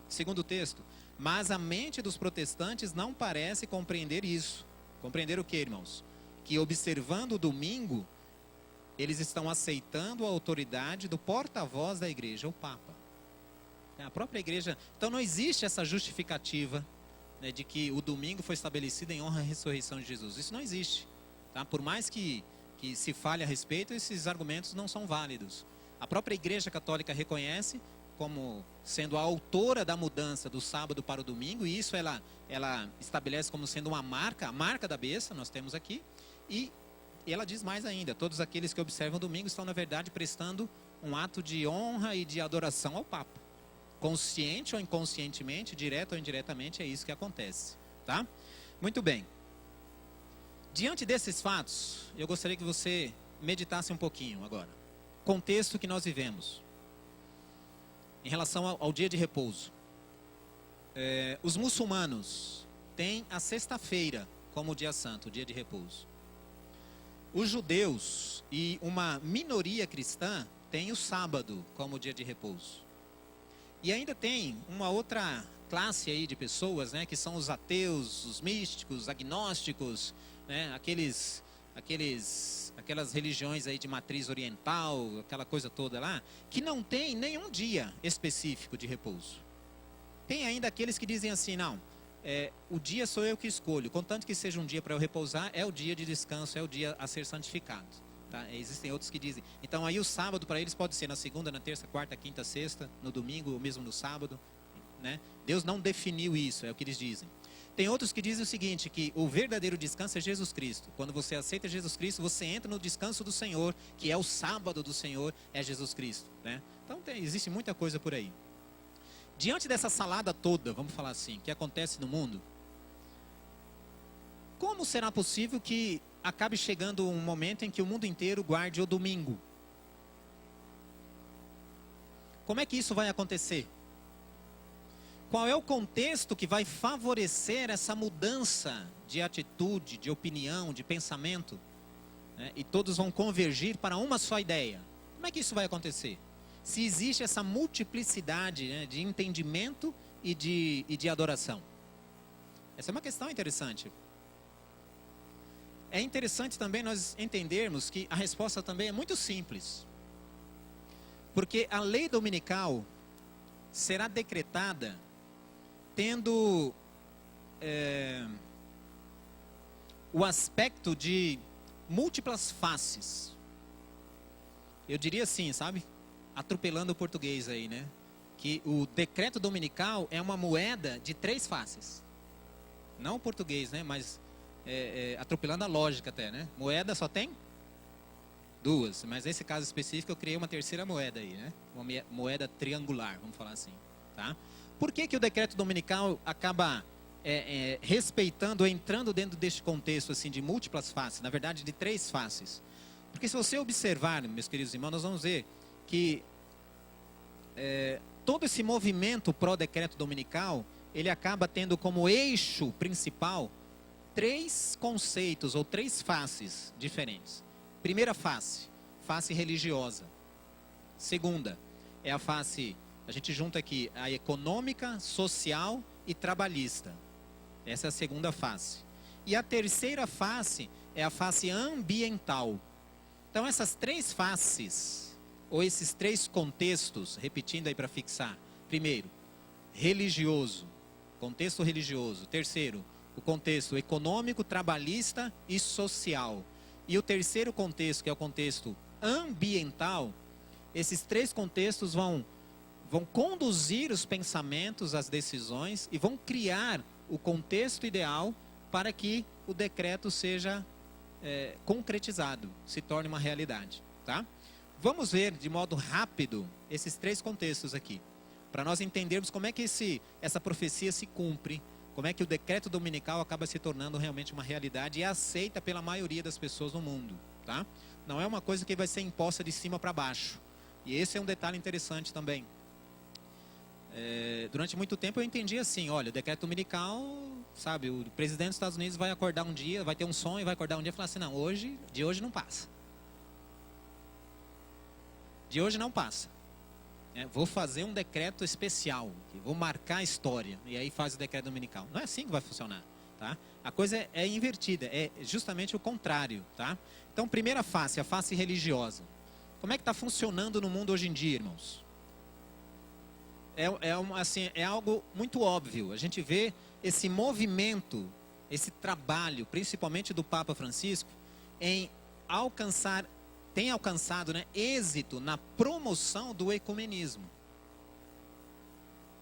Segundo texto, mas a mente dos protestantes não parece compreender isso. Compreender o que, irmãos? Que observando o domingo, eles estão aceitando a autoridade do porta-voz da igreja, o Papa. A própria igreja. Então não existe essa justificativa, né, de que o domingo foi estabelecido em honra à ressurreição de Jesus. Isso não existe. Tá? Por mais que se fale a respeito, esses argumentos não são válidos. A própria Igreja Católica reconhece como sendo a autora da mudança do sábado para o domingo, e isso ela estabelece como sendo uma marca, a marca da besta, nós temos aqui, e ela diz mais ainda: todos aqueles que observam o domingo estão, na verdade, prestando um ato de honra e de adoração ao Papa. Consciente ou inconscientemente, direto ou indiretamente, é isso que acontece. Tá? Muito bem. Diante desses fatos, eu gostaria que você meditasse um pouquinho agora. Contexto que nós vivemos em relação ao dia de repouso. Os muçulmanos têm a sexta-feira como dia santo, o dia de repouso. Os judeus e uma minoria cristã tem o sábado como dia de repouso. E ainda tem uma outra classe aí de pessoas, né, que são os ateus, os místicos, agnósticos, né, aquelas religiões aí de matriz oriental, aquela coisa toda lá, que não tem nenhum dia específico de repouso. Tem ainda aqueles que dizem assim, não, o dia sou eu que escolho, contanto que seja um dia para eu repousar, é o dia de descanso, é o dia a ser santificado. Tá? Existem outros que dizem, então aí o sábado para eles pode ser na segunda, na terça, quarta, quinta, sexta, no domingo ou mesmo no sábado, né? Deus não definiu isso, é o que eles dizem. Tem outros que dizem o seguinte, que o verdadeiro descanso é Jesus Cristo. Quando você aceita Jesus Cristo, você entra no descanso do Senhor, que é o sábado do Senhor, é Jesus Cristo, né? Então existe muita coisa por aí. Diante dessa salada toda, vamos falar assim, que acontece no mundo, como será possível que acabe chegando um momento em que o mundo inteiro guarde o domingo? Como é que isso vai acontecer? Qual é o contexto que vai favorecer essa mudança de atitude, de opinião, de pensamento, né? E todos vão convergir para uma só ideia. Como é que isso vai acontecer? Se existe essa multiplicidade, né, de entendimento e de adoração. Essa é uma questão interessante. É interessante também nós entendermos que a resposta também é muito simples. Porque a lei dominical será decretada tendo o aspecto de múltiplas faces. Eu diria assim, sabe? Atropelando o português aí, né? Que o decreto dominical é uma moeda de 3 faces. Não o português, né? Mas atropelando a lógica até, né? Moeda só tem 2, mas nesse caso específico eu criei uma terceira moeda aí, né? Uma moeda triangular, vamos falar assim, tá? Por que o decreto dominical acaba respeitando, entrando dentro deste contexto assim de múltiplas faces, na verdade de 3 faces? Porque se você observar, meus queridos irmãos, nós vamos ver que todo esse movimento pró-decreto dominical, ele acaba tendo como eixo principal 3 conceitos ou 3 faces diferentes. Primeira face, face religiosa. Segunda, é a face, a gente junta aqui, a econômica, social e trabalhista. Essa é a segunda face. E a terceira face é a face ambiental. Então essas 3 faces, ou esses 3 contextos, repetindo aí para fixar. Primeiro, religioso, contexto religioso. Terceiro, o contexto econômico, trabalhista e social. E o terceiro contexto, que é o contexto ambiental, esses 3 contextos vão conduzir os pensamentos, as decisões e vão criar o contexto ideal para que o decreto seja concretizado, se torne uma realidade, tá? Vamos ver de modo rápido esses 3 contextos aqui, para nós entendermos como é que essa profecia se cumpre, como é que o decreto dominical acaba se tornando realmente uma realidade e aceita pela maioria das pessoas no mundo, tá? Não é uma coisa que vai ser imposta de cima para baixo. E esse é um detalhe interessante também. Durante muito tempo eu entendi assim, olha, o decreto dominical, sabe, o presidente dos Estados Unidos vai acordar um dia, vai ter um sonho, vai acordar um dia e falar assim, não, de hoje não passa. De hoje não passa. Vou fazer um decreto especial, vou marcar a história, e aí faz o decreto dominical. Não é assim que vai funcionar, tá? A coisa é invertida, é justamente o contrário, tá? Então, primeira face, a face religiosa. Como é que está funcionando no mundo hoje em dia, irmãos? É algo muito óbvio. A gente vê esse movimento, esse trabalho, principalmente do Papa Francisco, tem alcançado, né, êxito na promoção do ecumenismo.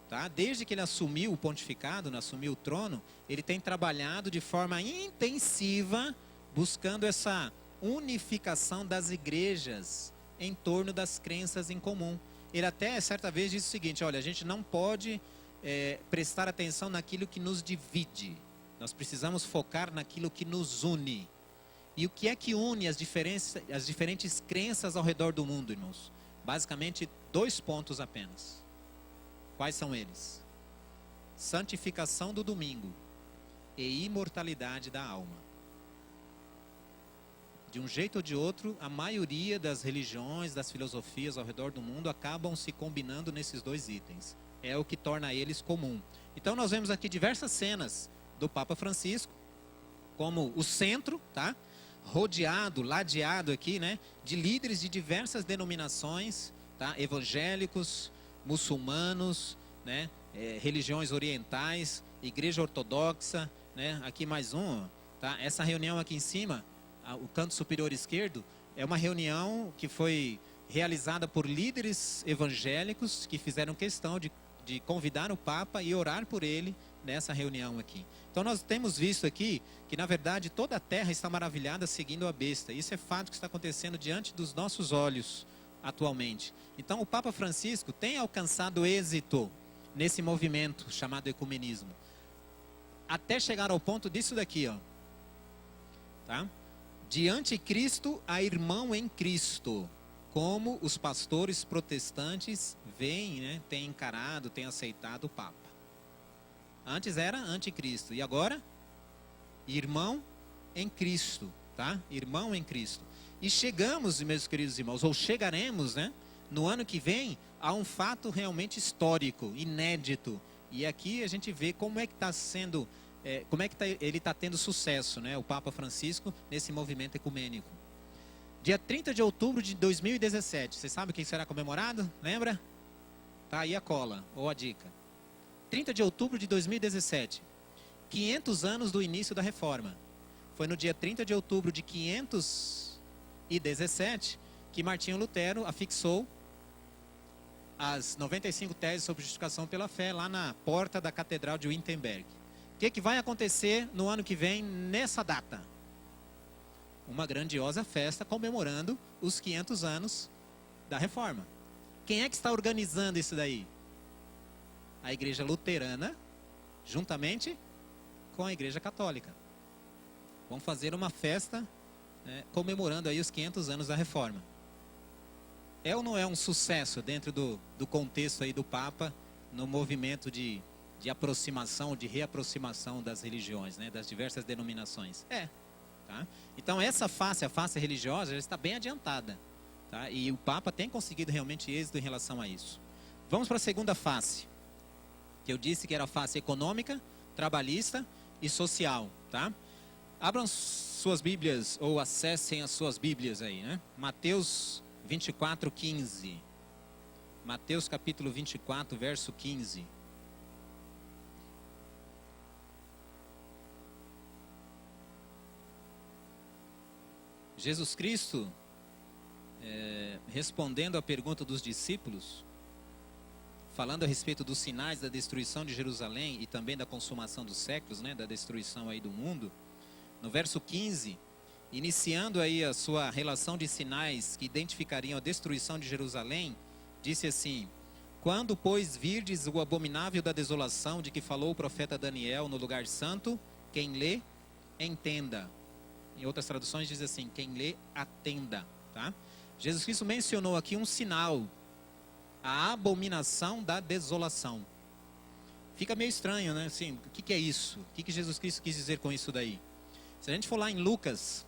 Tá? Desde que ele assumiu o pontificado, assumiu o trono, ele tem trabalhado de forma intensiva, buscando essa unificação das igrejas em torno das crenças em comum. Ele até, certa vez, disse o seguinte, olha, a gente não pode prestar atenção naquilo que nos divide. Nós precisamos focar naquilo que nos une. E o que é que une as diferentes crenças ao redor do mundo, irmãos? Basicamente, 2 pontos apenas. Quais são eles? Santificação do domingo e imortalidade da alma. De um jeito ou de outro, a maioria das religiões, das filosofias ao redor do mundo acabam se combinando nesses dois itens. É o que torna eles comum. Então nós vemos aqui diversas cenas do Papa Francisco, como o centro, tá? Rodeado, ladeado aqui, né? De líderes de diversas denominações, tá? Evangélicos, muçulmanos, né? Religiões orientais, igreja ortodoxa, né? Aqui mais um, tá? Essa reunião aqui em cima, o canto superior esquerdo, é uma reunião que foi realizada por líderes evangélicos que fizeram questão de convidar o Papa e orar por ele nessa reunião aqui. Então nós temos visto aqui que na verdade toda a terra está maravilhada seguindo a besta. Isso é fato que está acontecendo diante dos nossos olhos atualmente. Então o Papa Francisco tem alcançado êxito nesse movimento chamado ecumenismo. Até chegar ao ponto disso daqui, ó. Tá? De anticristo a irmão em Cristo, como os pastores protestantes veem, né, têm encarado, têm aceitado o Papa. Antes era anticristo e agora irmão em Cristo, tá? Irmão em Cristo. E chegamos, meus queridos irmãos, ou chegaremos, né, no ano que vem, a um fato realmente histórico, inédito. E aqui a gente vê como é que está sendo, como é que ele está tendo sucesso, né, o Papa Francisco, nesse movimento ecumênico. Dia 30 de outubro de 2017, você sabe o que será comemorado? Lembra? Tá aí a cola, ou a dica. 30 de outubro de 2017, 500 anos do início da reforma. Foi no dia 30 de outubro de 517 que Martinho Lutero afixou as 95 teses sobre justificação pela fé lá na porta da Catedral de Wittenberg. O que vai acontecer no ano que vem nessa data? Uma grandiosa festa comemorando os 500 anos da reforma. Quem é que está organizando isso daí? A Igreja Luterana, juntamente com a Igreja Católica. Vão fazer uma festa, né, comemorando aí os 500 anos da reforma. É ou não é um sucesso dentro do contexto aí do Papa, no movimento de aproximação, de reaproximação das religiões, né, das diversas denominações? Tá? Então essa face, a face religiosa, já está bem adiantada. Tá? E o Papa tem conseguido realmente êxito em relação a isso. Vamos para a segunda face, que eu disse que era a face econômica, trabalhista e social. Tá? Abram suas Bíblias, ou acessem as suas Bíblias aí, né? Mateus 24, 15. Mateus capítulo 24, verso 15. Jesus Cristo, respondendo à pergunta dos discípulos, falando a respeito dos sinais da destruição de Jerusalém e também da consumação dos séculos, né, da destruição aí do mundo, no verso 15, iniciando aí a sua relação de sinais que identificariam a destruição de Jerusalém, disse assim: quando, pois, virdes o abominável da desolação de que falou o profeta Daniel no lugar santo, quem lê, entenda. Em outras traduções diz assim: quem lê, atenda. Tá? Jesus Cristo mencionou aqui um sinal, a abominação da desolação. Fica meio estranho, né? Assim, o que é isso? O que Jesus Cristo quis dizer com isso daí? Se a gente for lá em Lucas,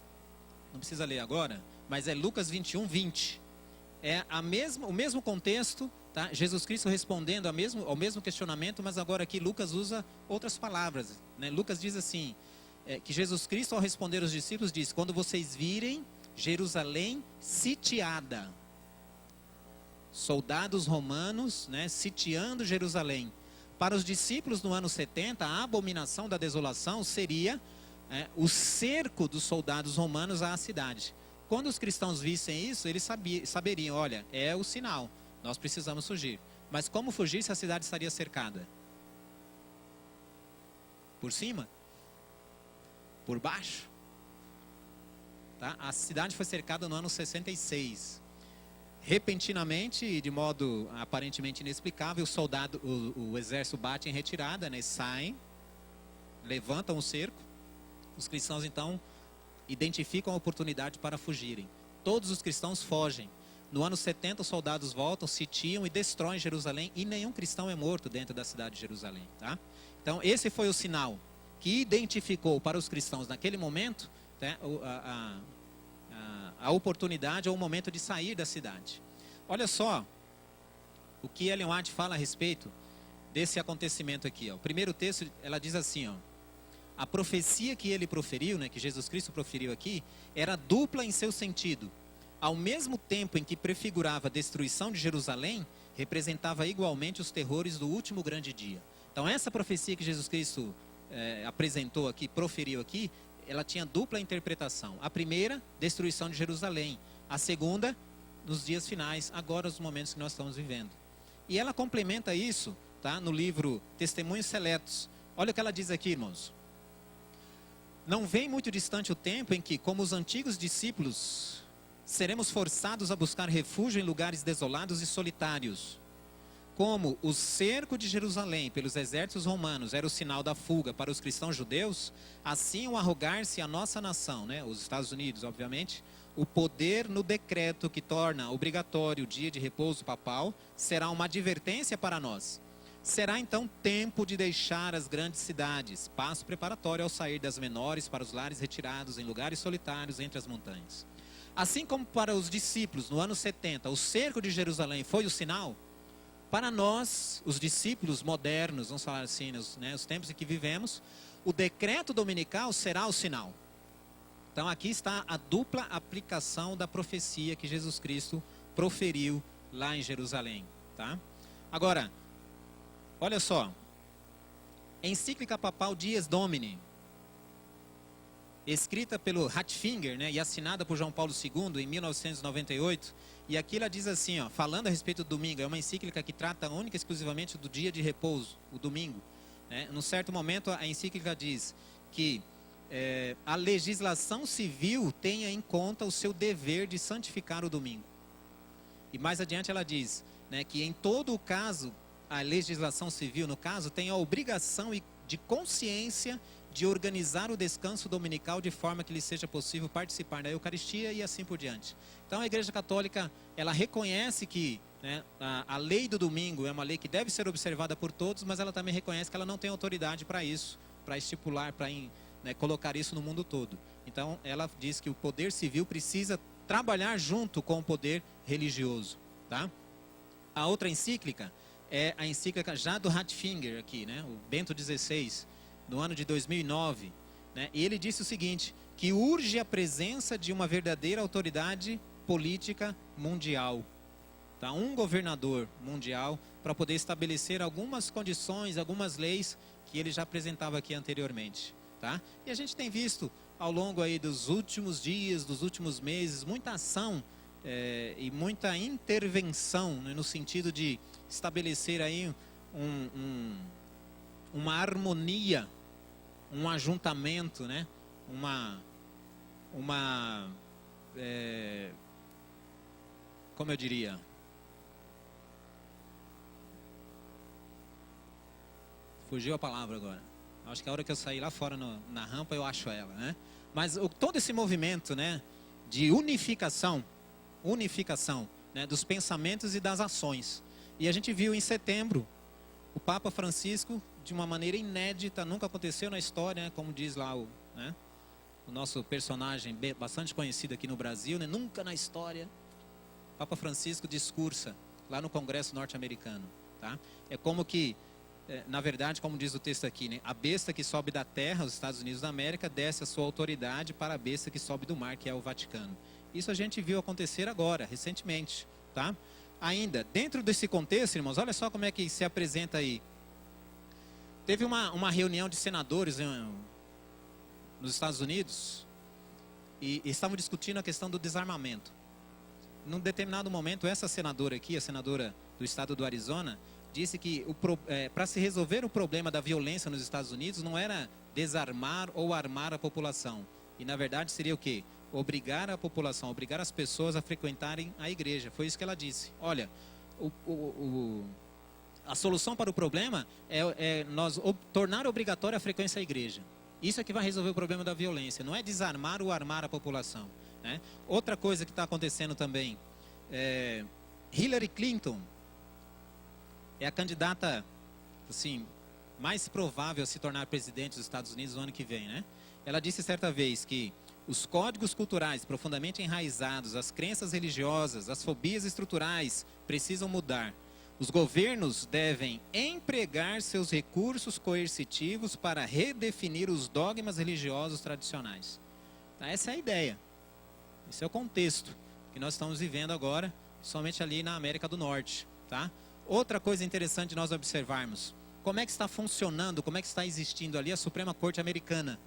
não precisa ler agora, mas é Lucas 21, 20. É o mesmo contexto, tá? Jesus Cristo respondendo ao mesmo questionamento, mas agora aqui Lucas usa outras palavras. Né? Lucas diz assim, que Jesus Cristo, ao responder aos discípulos, diz: quando vocês virem Jerusalém sitiada, soldados romanos, né, sitiando Jerusalém. Para os discípulos no ano 70, a abominação da desolação seria o cerco dos soldados romanos à cidade. Quando os cristãos vissem isso, eles saberiam: olha, é o sinal, nós precisamos fugir. Mas como fugir se a cidade estaria cercada? Por cima? Por baixo? Tá? A cidade foi cercada no ano 66. Repentinamente e de modo aparentemente inexplicável, o exército bate em retirada, né? Saem, levantam o cerco. Os cristãos então identificam a oportunidade para fugirem. Todos os cristãos fogem. No ano 70 os soldados voltam, sitiam e destroem Jerusalém, e nenhum cristão é morto dentro da cidade de Jerusalém. Tá? Então esse foi o sinal que identificou para os cristãos naquele momento, né, a oportunidade ou o momento de sair da cidade. Olha só o que Ellen White fala a respeito desse acontecimento aqui. Ó. O primeiro texto, ela diz assim, ó, a profecia que ele proferiu, né, que Jesus Cristo proferiu aqui, era dupla em seu sentido. Ao mesmo tempo em que prefigurava a destruição de Jerusalém, representava igualmente os terrores do último grande dia. Então essa profecia que Jesus Cristo apresentou aqui, proferiu aqui, ela tinha dupla interpretação. A primeira, destruição de Jerusalém. A segunda, nos dias finais, agora os momentos que nós estamos vivendo. E ela complementa isso, tá, no livro Testemunhos Seletos. Olha o que ela diz aqui, irmãos. Não vem muito distante o tempo em que, como os antigos discípulos, seremos forçados a buscar refúgio em lugares desolados e solitários. Como o cerco de Jerusalém pelos exércitos romanos era o sinal da fuga para os cristãos judeus, assim o arrogar-se a nossa nação, né, os Estados Unidos, obviamente, o poder no decreto que torna obrigatório o dia de repouso papal, será uma advertência para nós. Será então tempo de deixar as grandes cidades, passo preparatório ao sair das menores para os lares retirados em lugares solitários entre as montanhas. Assim como para os discípulos no ano 70, o cerco de Jerusalém foi o sinal, para nós, os discípulos modernos, vamos falar assim, os tempos em que vivemos, o decreto dominical será o sinal. Então aqui está a dupla aplicação da profecia que Jesus Cristo proferiu lá em Jerusalém. Tá? Agora, olha só, encíclica papal Dies Domini, escrita pelo Ratzinger, né, e assinada por João Paulo II em 1998, e aqui ela diz assim, ó, falando a respeito do domingo, é uma encíclica que trata única e exclusivamente do dia de repouso, o domingo. Né? Num certo momento a encíclica diz que a legislação civil tenha em conta o seu dever de santificar o domingo. E mais adiante ela diz, né, que em todo o caso, a legislação civil, no caso, tem a obrigação de consciência de organizar o descanso dominical de forma que lhe seja possível participar da Eucaristia e assim por diante. Então a Igreja Católica, ela reconhece que, né, a lei do domingo é uma lei que deve ser observada por todos, mas ela também reconhece que ela não tem autoridade para isso, para estipular, para colocar isso no mundo todo. Então ela diz que o poder civil precisa trabalhar junto com o poder religioso. Tá? A outra encíclica é a encíclica já do Ratzinger aqui, né, o Bento XVI, no ano de 2009, né, e ele disse o seguinte, que urge a presença de uma verdadeira autoridade política mundial, tá? Um governador mundial para poder estabelecer algumas condições, algumas leis que ele já apresentava aqui anteriormente, tá? E a gente tem visto ao longo aí dos últimos dias, dos últimos meses, muita ação e muita intervenção, né, no sentido de estabelecer aí uma harmonia, um ajuntamento, né? Como eu diria? Fugiu a palavra agora. Acho que a hora que eu sair lá fora na rampa eu acho ela, né? Mas todo esse movimento, né, de unificação, né, dos pensamentos e das ações. E a gente viu em setembro o Papa Francisco, de uma maneira inédita, nunca aconteceu na história, né, como diz lá o nosso personagem bastante conhecido aqui no Brasil, né, nunca na história, Papa Francisco discursa lá no Congresso norte-americano. Tá? É como que, na verdade, como diz o texto aqui, né, a besta que sobe da terra, os Estados Unidos da América, desce a sua autoridade para a besta que sobe do mar, que é o Vaticano. Isso a gente viu acontecer agora, recentemente. Tá? Ainda, dentro desse contexto, irmãos, olha só como é que se apresenta aí. Teve uma reunião de senadores nos Estados Unidos e estavam discutindo a questão do desarmamento. Num determinado momento, essa senadora aqui, a senadora do estado do Arizona, disse que para se resolver o problema da violência nos Estados Unidos não era desarmar ou armar a população. E na verdade seria o quê? Obrigar a população, obrigar as pessoas a frequentarem a igreja. Foi isso que ela disse. Olha, a solução para o problema é nós tornar obrigatória a frequência à igreja. Isso é que vai resolver o problema da violência. Não é desarmar ou armar a população. Né? Outra coisa que está acontecendo também. Hillary Clinton é a candidata assim, mais provável a se tornar presidente dos Estados Unidos no ano que vem. Né? Ela disse certa vez que Os códigos culturais profundamente enraizados, as crenças religiosas, as fobias estruturais precisam mudar. Os governos devem empregar seus recursos coercitivos para redefinir os dogmas religiosos tradicionais. Tá? Essa é a ideia. Esse é o contexto que nós estamos vivendo agora, somente ali na América do Norte. Tá? Outra coisa interessante de nós observarmos, como é que está funcionando, como é que está existindo ali a Suprema Corte Americana.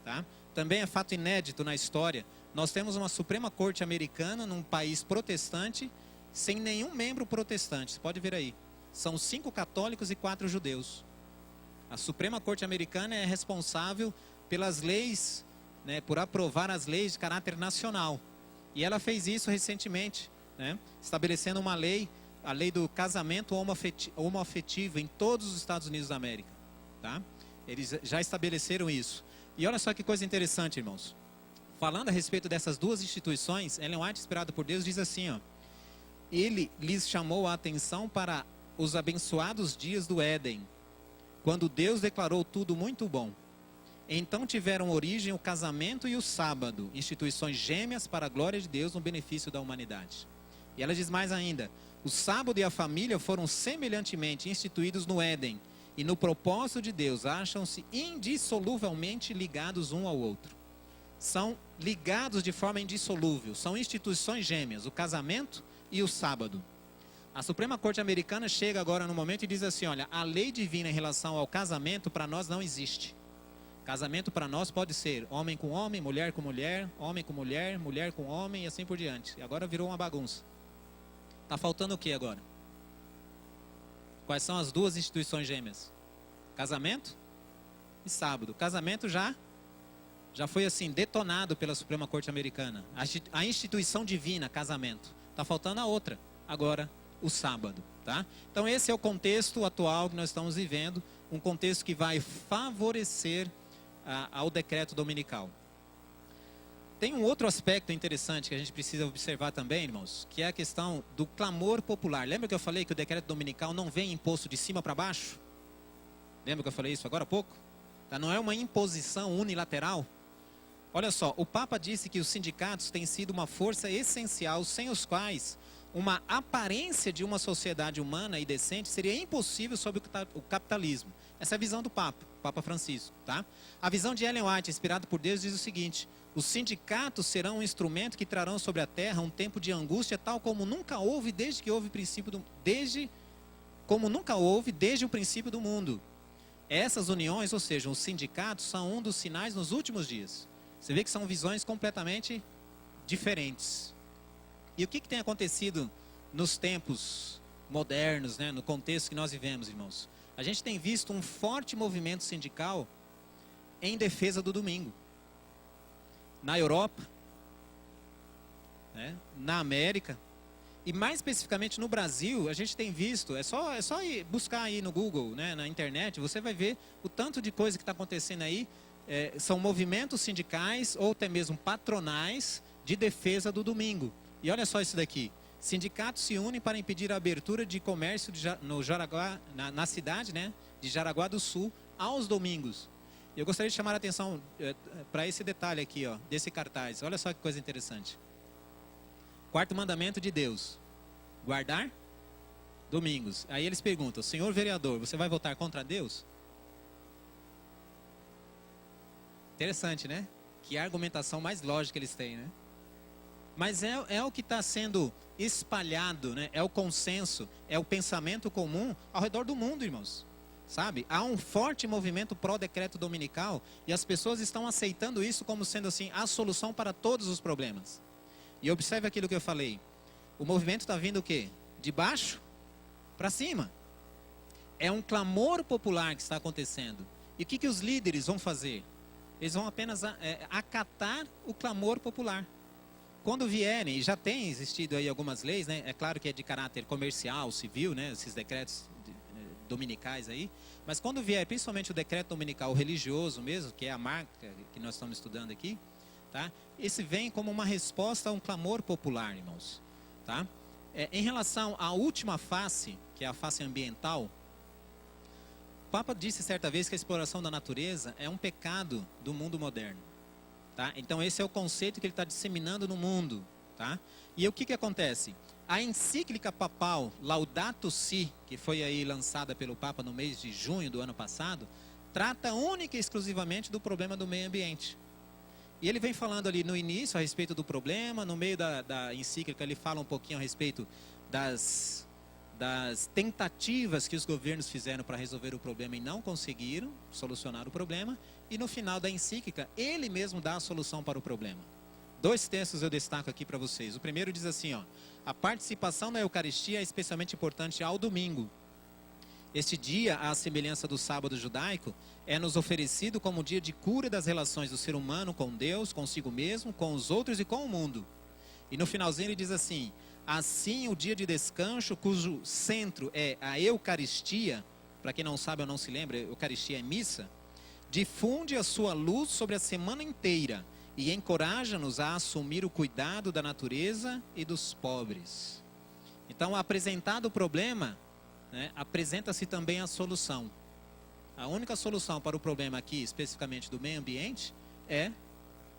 Tá? Também é fato inédito na história, nós temos uma Suprema Corte Americana num país protestante, sem nenhum membro protestante. Você pode ver aí, são 5 católicos e 4 judeus. A Suprema Corte Americana é responsável pelas leis, né, por aprovar as leis de caráter nacional. E ela fez isso recentemente, né, estabelecendo uma lei, a lei do casamento homoafetivo em todos os Estados Unidos da América. Tá? Eles já estabeleceram isso. E olha só que coisa interessante, irmãos. Falando a respeito dessas duas instituições, Ellen White, inspirada por Deus, diz assim, ó: ele lhes chamou a atenção para os abençoados dias do Éden, quando Deus declarou tudo muito bom. Então tiveram origem o casamento e o sábado, instituições gêmeas para a glória de Deus no benefício da humanidade. E ela diz mais ainda: o sábado e a família foram semelhantemente instituídos no Éden, e no propósito de Deus acham-se indissoluvelmente ligados um ao outro. São ligados de forma indissolúvel, são instituições gêmeas, o casamento e o sábado. A Suprema Corte Americana chega agora no momento e diz assim: olha, a lei divina em relação ao casamento para nós não existe. Casamento para nós pode ser homem com homem, mulher com mulher, homem com mulher, mulher com homem e assim por diante. E agora virou uma bagunça. Está faltando o que agora? Quais são as duas instituições gêmeas? Casamento e sábado. Casamento já foi assim detonado pela Suprema Corte Americana. A instituição divina, casamento. Está faltando a outra, agora o sábado. Tá? Então esse é o contexto atual que nós estamos vivendo, um contexto que vai favorecer ao decreto dominical. Tem um outro aspecto interessante que a gente precisa observar também, irmãos, que é a questão do clamor popular. Lembra que eu falei que o decreto dominical não vem imposto de cima para baixo? Lembra que eu falei isso agora há pouco? Tá? Não é uma imposição unilateral. Olha só, o Papa disse que os sindicatos têm sido uma força essencial, sem os quais uma aparência de uma sociedade humana e decente seria impossível sob o capitalismo. Essa é a visão do Papa Francisco. Tá? A visão de Ellen White, inspirada por Deus, diz o seguinte: os sindicatos serão um instrumento que trarão sobre a terra um tempo de angústia tal como nunca houve desde o princípio do mundo. Essas uniões, ou seja, os sindicatos, são um dos sinais nos últimos dias. Você vê que são visões completamente diferentes. E o que tem acontecido nos tempos modernos, né, no contexto que nós vivemos, irmãos? A gente tem visto um forte movimento sindical em defesa do domingo. Na Europa, né, na América, e mais especificamente no Brasil, a gente tem visto, é só ir buscar aí no Google, né, na internet, você vai ver o tanto de coisa que está acontecendo aí. São movimentos sindicais ou até mesmo patronais de defesa do domingo. E olha só isso daqui: sindicatos se unem para impedir a abertura de comércio no Jaraguá, na cidade, né, de Jaraguá do Sul aos domingos. Eu gostaria de chamar a atenção para esse detalhe aqui, ó, desse cartaz. Olha só que coisa interessante. Quarto mandamento de Deus: guardar domingos. Aí eles perguntam: senhor vereador, você vai votar contra Deus? Interessante, né? Que argumentação mais lógica eles têm, né? Mas é o que está sendo espalhado, né? É o consenso, é o pensamento comum ao redor do mundo, irmãos. Sabe? Há um forte movimento pró-decreto dominical e as pessoas estão aceitando isso como sendo assim a solução para todos os problemas. E observe aquilo que eu falei. O movimento está vindo o quê? De baixo para cima. É um clamor popular que está acontecendo. E o que os líderes vão fazer? Eles vão apenas acatar o clamor popular. Quando vierem, e já tem existido aí algumas leis, né? É claro que é de caráter comercial, civil, né? Esses decretos dominicais aí. Mas quando vier, principalmente o decreto dominical religioso mesmo, que é a marca que nós estamos estudando aqui, tá? Esse vem como uma resposta a um clamor popular, irmãos. Tá? Em relação à última face, que é a face ambiental, o Papa disse certa vez que a exploração da natureza é um pecado do mundo moderno. Tá? Então esse é o conceito que ele está disseminando no mundo. Tá? E o que acontece? A encíclica papal Laudato Si, que foi aí lançada pelo Papa no mês de junho do ano passado, trata única e exclusivamente do problema do meio ambiente. E ele vem falando ali no início a respeito do problema, no meio da encíclica ele fala um pouquinho a respeito das tentativas que os governos fizeram para resolver o problema e não conseguiram solucionar o problema. E no final da encíclica, ele mesmo dá a solução para o problema. 2 textos eu destaco aqui para vocês. O primeiro diz assim, ó: a participação na Eucaristia é especialmente importante ao domingo. Este dia, à semelhança do sábado judaico, é nos oferecido como dia de cura das relações do ser humano com Deus, consigo mesmo, com os outros e com o mundo. E no finalzinho ele diz assim: assim o dia de descanso, cujo centro é a Eucaristia, para quem não sabe ou não se lembra, Eucaristia é missa, difunde a sua luz sobre a semana inteira e encoraja-nos a assumir o cuidado da natureza e dos pobres. Então, apresentado o problema, né, apresenta-se também a solução. A única solução para o problema aqui, especificamente do meio ambiente, é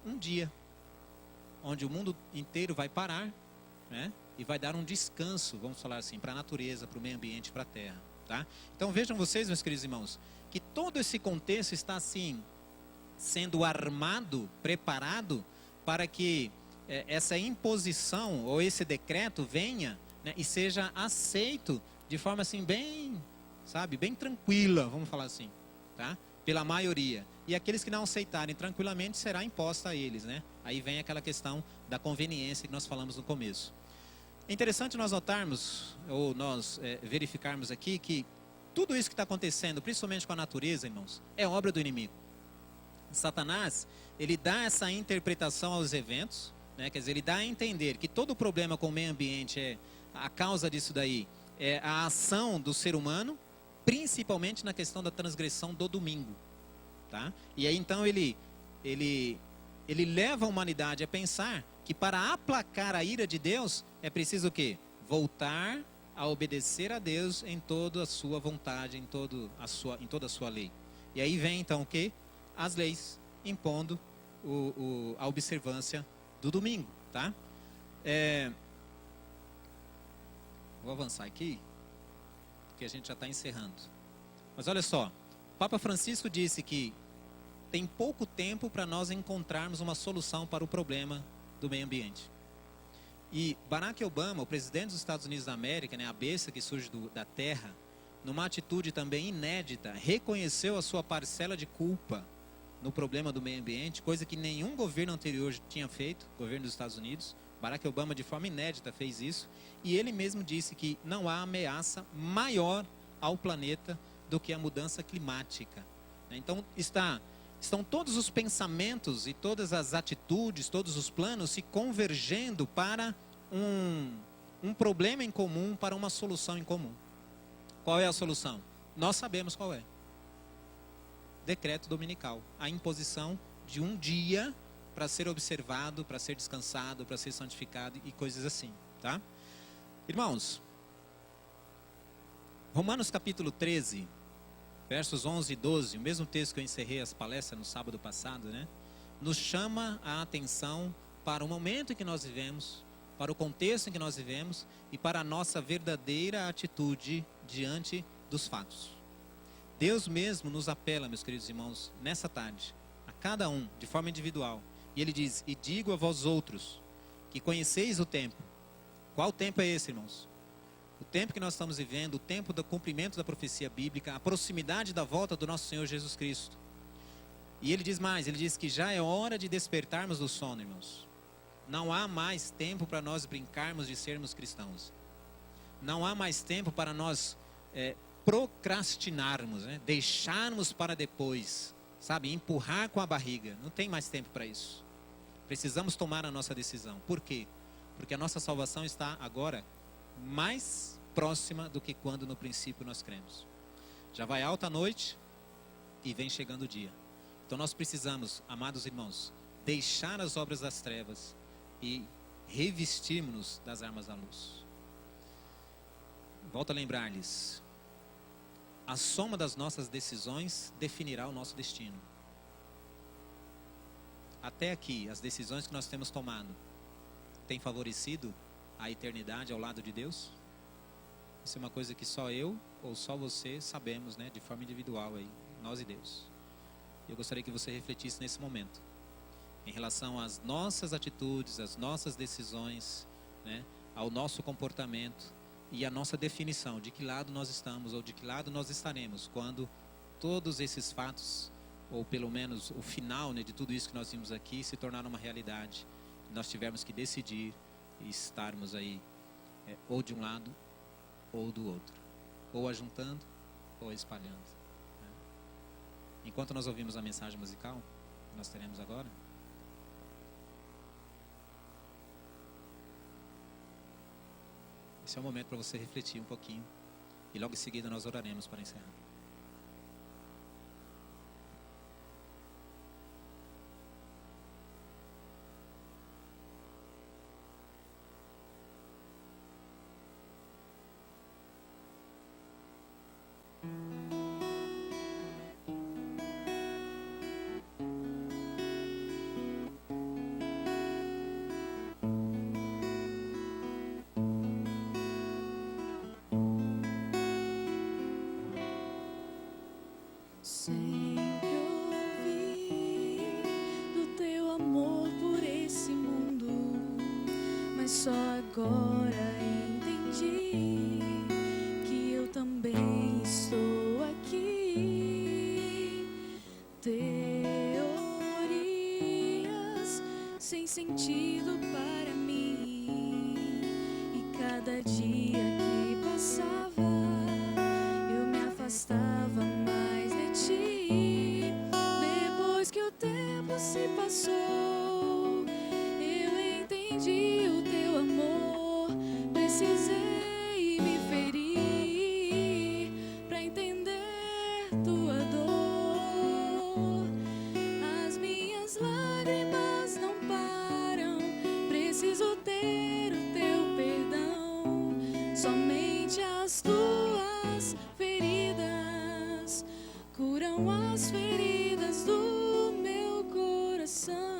um dia onde o mundo inteiro vai parar, né, e vai dar um descanso, vamos falar assim, para a natureza, para o meio ambiente, para a terra. Tá? Então vejam vocês, meus queridos irmãos, que todo esse contexto está assim, sendo armado, preparado, para que essa imposição ou esse decreto venha, né, e seja aceito de forma assim bem, sabe, bem tranquila, vamos falar assim, tá? Pela maioria. E aqueles que não aceitarem tranquilamente, será imposta a eles, né? Aí vem aquela questão da conveniência que nós falamos no começo. É interessante nós notarmos, ou nós verificarmos aqui, que tudo isso que está acontecendo, principalmente com a natureza, irmãos, é obra do inimigo. Satanás, ele dá essa interpretação aos eventos, né? Quer dizer, ele dá a entender que todo problema com o meio ambiente, a causa disso daí é a ação do ser humano, principalmente na questão da transgressão do domingo. Tá? E aí então ele leva a humanidade a pensar que para aplacar a ira de Deus é preciso o quê? Voltar a obedecer a Deus em toda a sua vontade, em toda a sua lei. E aí vem então o quê? As leis impondo a observância do domingo. Tá? Vou avançar aqui, porque a gente já está encerrando. Mas olha só, o Papa Francisco disse que tem pouco tempo para nós encontrarmos uma solução para o problema do meio ambiente. E Barack Obama, o presidente dos Estados Unidos da América, né, a besta que surge da terra, numa atitude também inédita, reconheceu a sua parcela de culpa no problema do meio ambiente, coisa que nenhum governo anterior tinha feito, o governo dos Estados Unidos. Barack Obama, de forma inédita, fez isso. E ele mesmo disse que não há ameaça maior ao planeta do que a mudança climática. Então, estão todos os pensamentos e todas as atitudes, todos os planos se convergendo para um problema em comum, para uma solução em comum. Qual é a solução? Nós sabemos qual é. Decreto dominical. A imposição de um dia para ser observado, para ser descansado, para ser santificado e coisas assim, tá? Irmãos, Romanos capítulo 13, versos 11 e 12, o mesmo texto que eu encerrei as palestras no sábado passado, né? Nos chama a atenção para o momento em que nós vivemos, para o contexto em que nós vivemos e para a nossa verdadeira atitude diante dos fatos. Deus mesmo nos apela, meus queridos irmãos, nessa tarde, a cada um, de forma individual. E ele diz: e digo a vós outros, que conheceis o tempo. Qual tempo é esse, irmãos? O tempo que nós estamos vivendo, o tempo do cumprimento da profecia bíblica, a proximidade da volta do nosso Senhor Jesus Cristo. E ele diz mais, ele diz que já é hora de despertarmos do sono, irmãos. Não há mais tempo para nós brincarmos de sermos cristãos. Não há mais tempo para nós procrastinarmos, né? Deixarmos para depois, sabe? Empurrar com a barriga. Não tem mais tempo para isso. Precisamos tomar a nossa decisão. Por quê? Porque a nossa salvação está agora mais próxima do que quando no princípio nós cremos. Já vai alta a noite e vem chegando o dia. Então nós precisamos, amados irmãos, deixar as obras das trevas e revestirmos-nos das armas da luz. Volto a lembrar-lhes, a soma das nossas decisões definirá o nosso destino. até aqui, as decisões que nós temos tomado, têm favorecido a eternidade ao lado de Deus? Isso é uma coisa que só eu ou só você sabemos, né, de forma individual aí, nós e Deus. Eu gostaria que você refletisse nesse momento, em relação às nossas atitudes, às nossas decisões, né, ao nosso comportamento e à nossa definição de que lado nós estamos ou de que lado nós estaremos quando todos esses fatos, ou pelo menos o final, né, de tudo isso que nós vimos aqui, se tornar uma realidade. Nós tivermos que decidir e estarmos aí ou de um lado ou do outro, ou ajuntando ou espalhando, né? Enquanto nós ouvimos a mensagem musical que nós teremos agora, esse é o momento para você refletir um pouquinho e logo em seguida nós oraremos para encerrar. Sempre ouvi do teu amor por esse mundo, mas só agora entendi que eu também estou aqui. Teorias sem sentido para mim, e cada dia que passava eu me afastava mais de ti. Depois que o tempo se passou, eu entendi o teu amor. Precisei me ferir pra entender tua dor. As minhas lágrimas não param, preciso ter o teu perdão. Somente as tuas feridas curam as feridas do meu coração.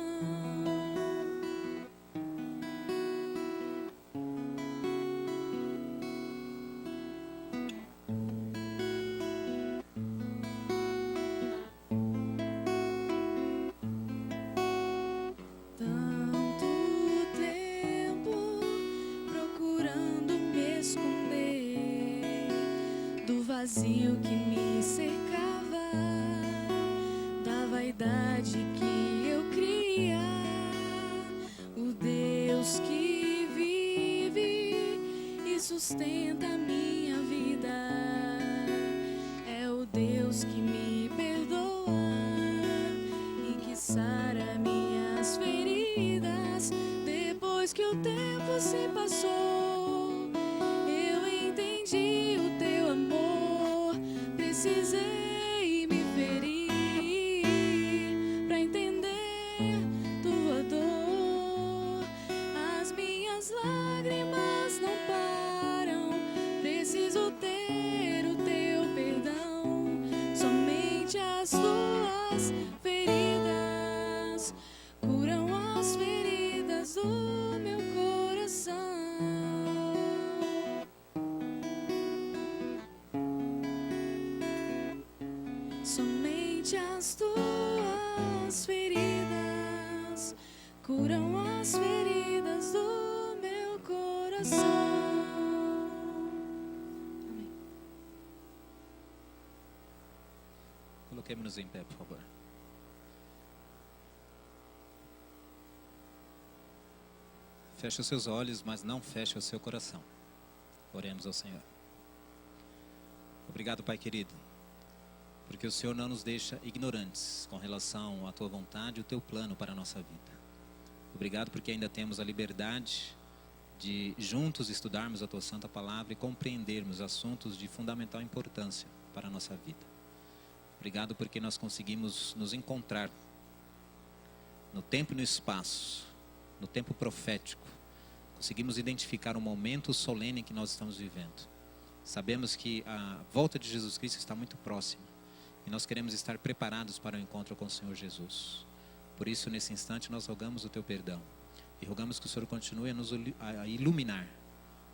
Tanto tempo procurando me esconder do vazio que me cercava, da vaidade que eu cria. O Deus que vive e sustenta a minha vida é o Deus que me perdoa e que sara minhas feridas. Depois que o tempo se passou, eu entendi o teu amor. Precisei me ferir pra entender tua dor. As minhas lágrimas não param, preciso ter o teu perdão. Somente as tuas feridas curam as feridas do meu coração. Somente as tuas feridas curam as feridas do meu coração. Amém. Coloquemos-nos em pé, por favor. Feche os seus olhos, mas não feche o seu coração. Oremos ao Senhor. Obrigado, Pai querido, porque o Senhor não nos deixa ignorantes com relação à Tua vontade e o Teu plano para a nossa vida. Obrigado porque ainda temos a liberdade de juntos estudarmos a Tua Santa Palavra e compreendermos assuntos de fundamental importância para a nossa vida. Obrigado porque nós conseguimos nos encontrar no tempo e no espaço, no tempo profético. Conseguimos identificar o momento solene em que nós estamos vivendo. Sabemos que a volta de Jesus Cristo está muito próxima e nós queremos estar preparados para o encontro com o Senhor Jesus. Por isso, nesse instante, nós rogamos o teu perdão. E rogamos que o Senhor continue a nos a iluminar,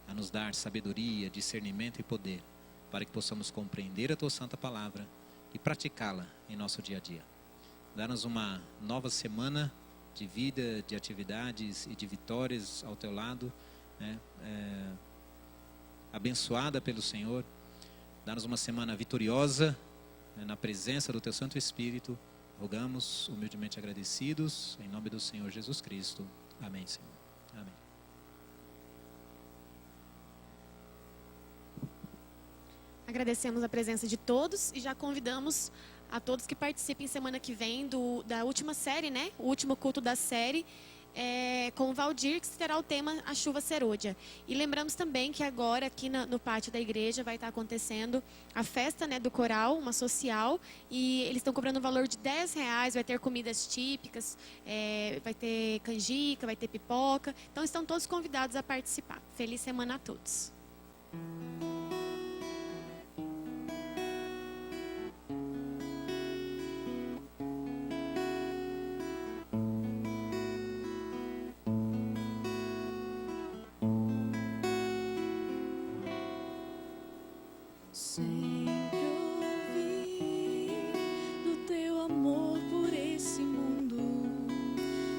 a nos dar sabedoria, discernimento e poder, para que possamos compreender a tua santa palavra e praticá-la em nosso dia a dia. Dá-nos uma nova semana de vida, de atividades e de vitórias ao teu lado, né? Abençoada pelo Senhor. Dá-nos uma semana vitoriosa, né, na presença do teu Santo Espírito. Rogamos, humildemente agradecidos, em nome do Senhor Jesus Cristo. Amém, Senhor. Amém. Agradecemos a presença de todos e já convidamos a todos que participem semana que vem da última série, né? O último culto da série, com o Valdir, que terá o tema A Chuva Serôdia. E lembramos também que agora aqui no pátio da igreja vai estar acontecendo a festa, né, do coral, uma social, e eles estão cobrando um valor de R$10, vai ter comidas típicas, vai ter canjica, vai ter pipoca. Então estão todos convidados a participar. Feliz semana a todos. Sempre ouvi do teu amor por esse mundo,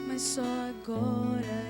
mas só agora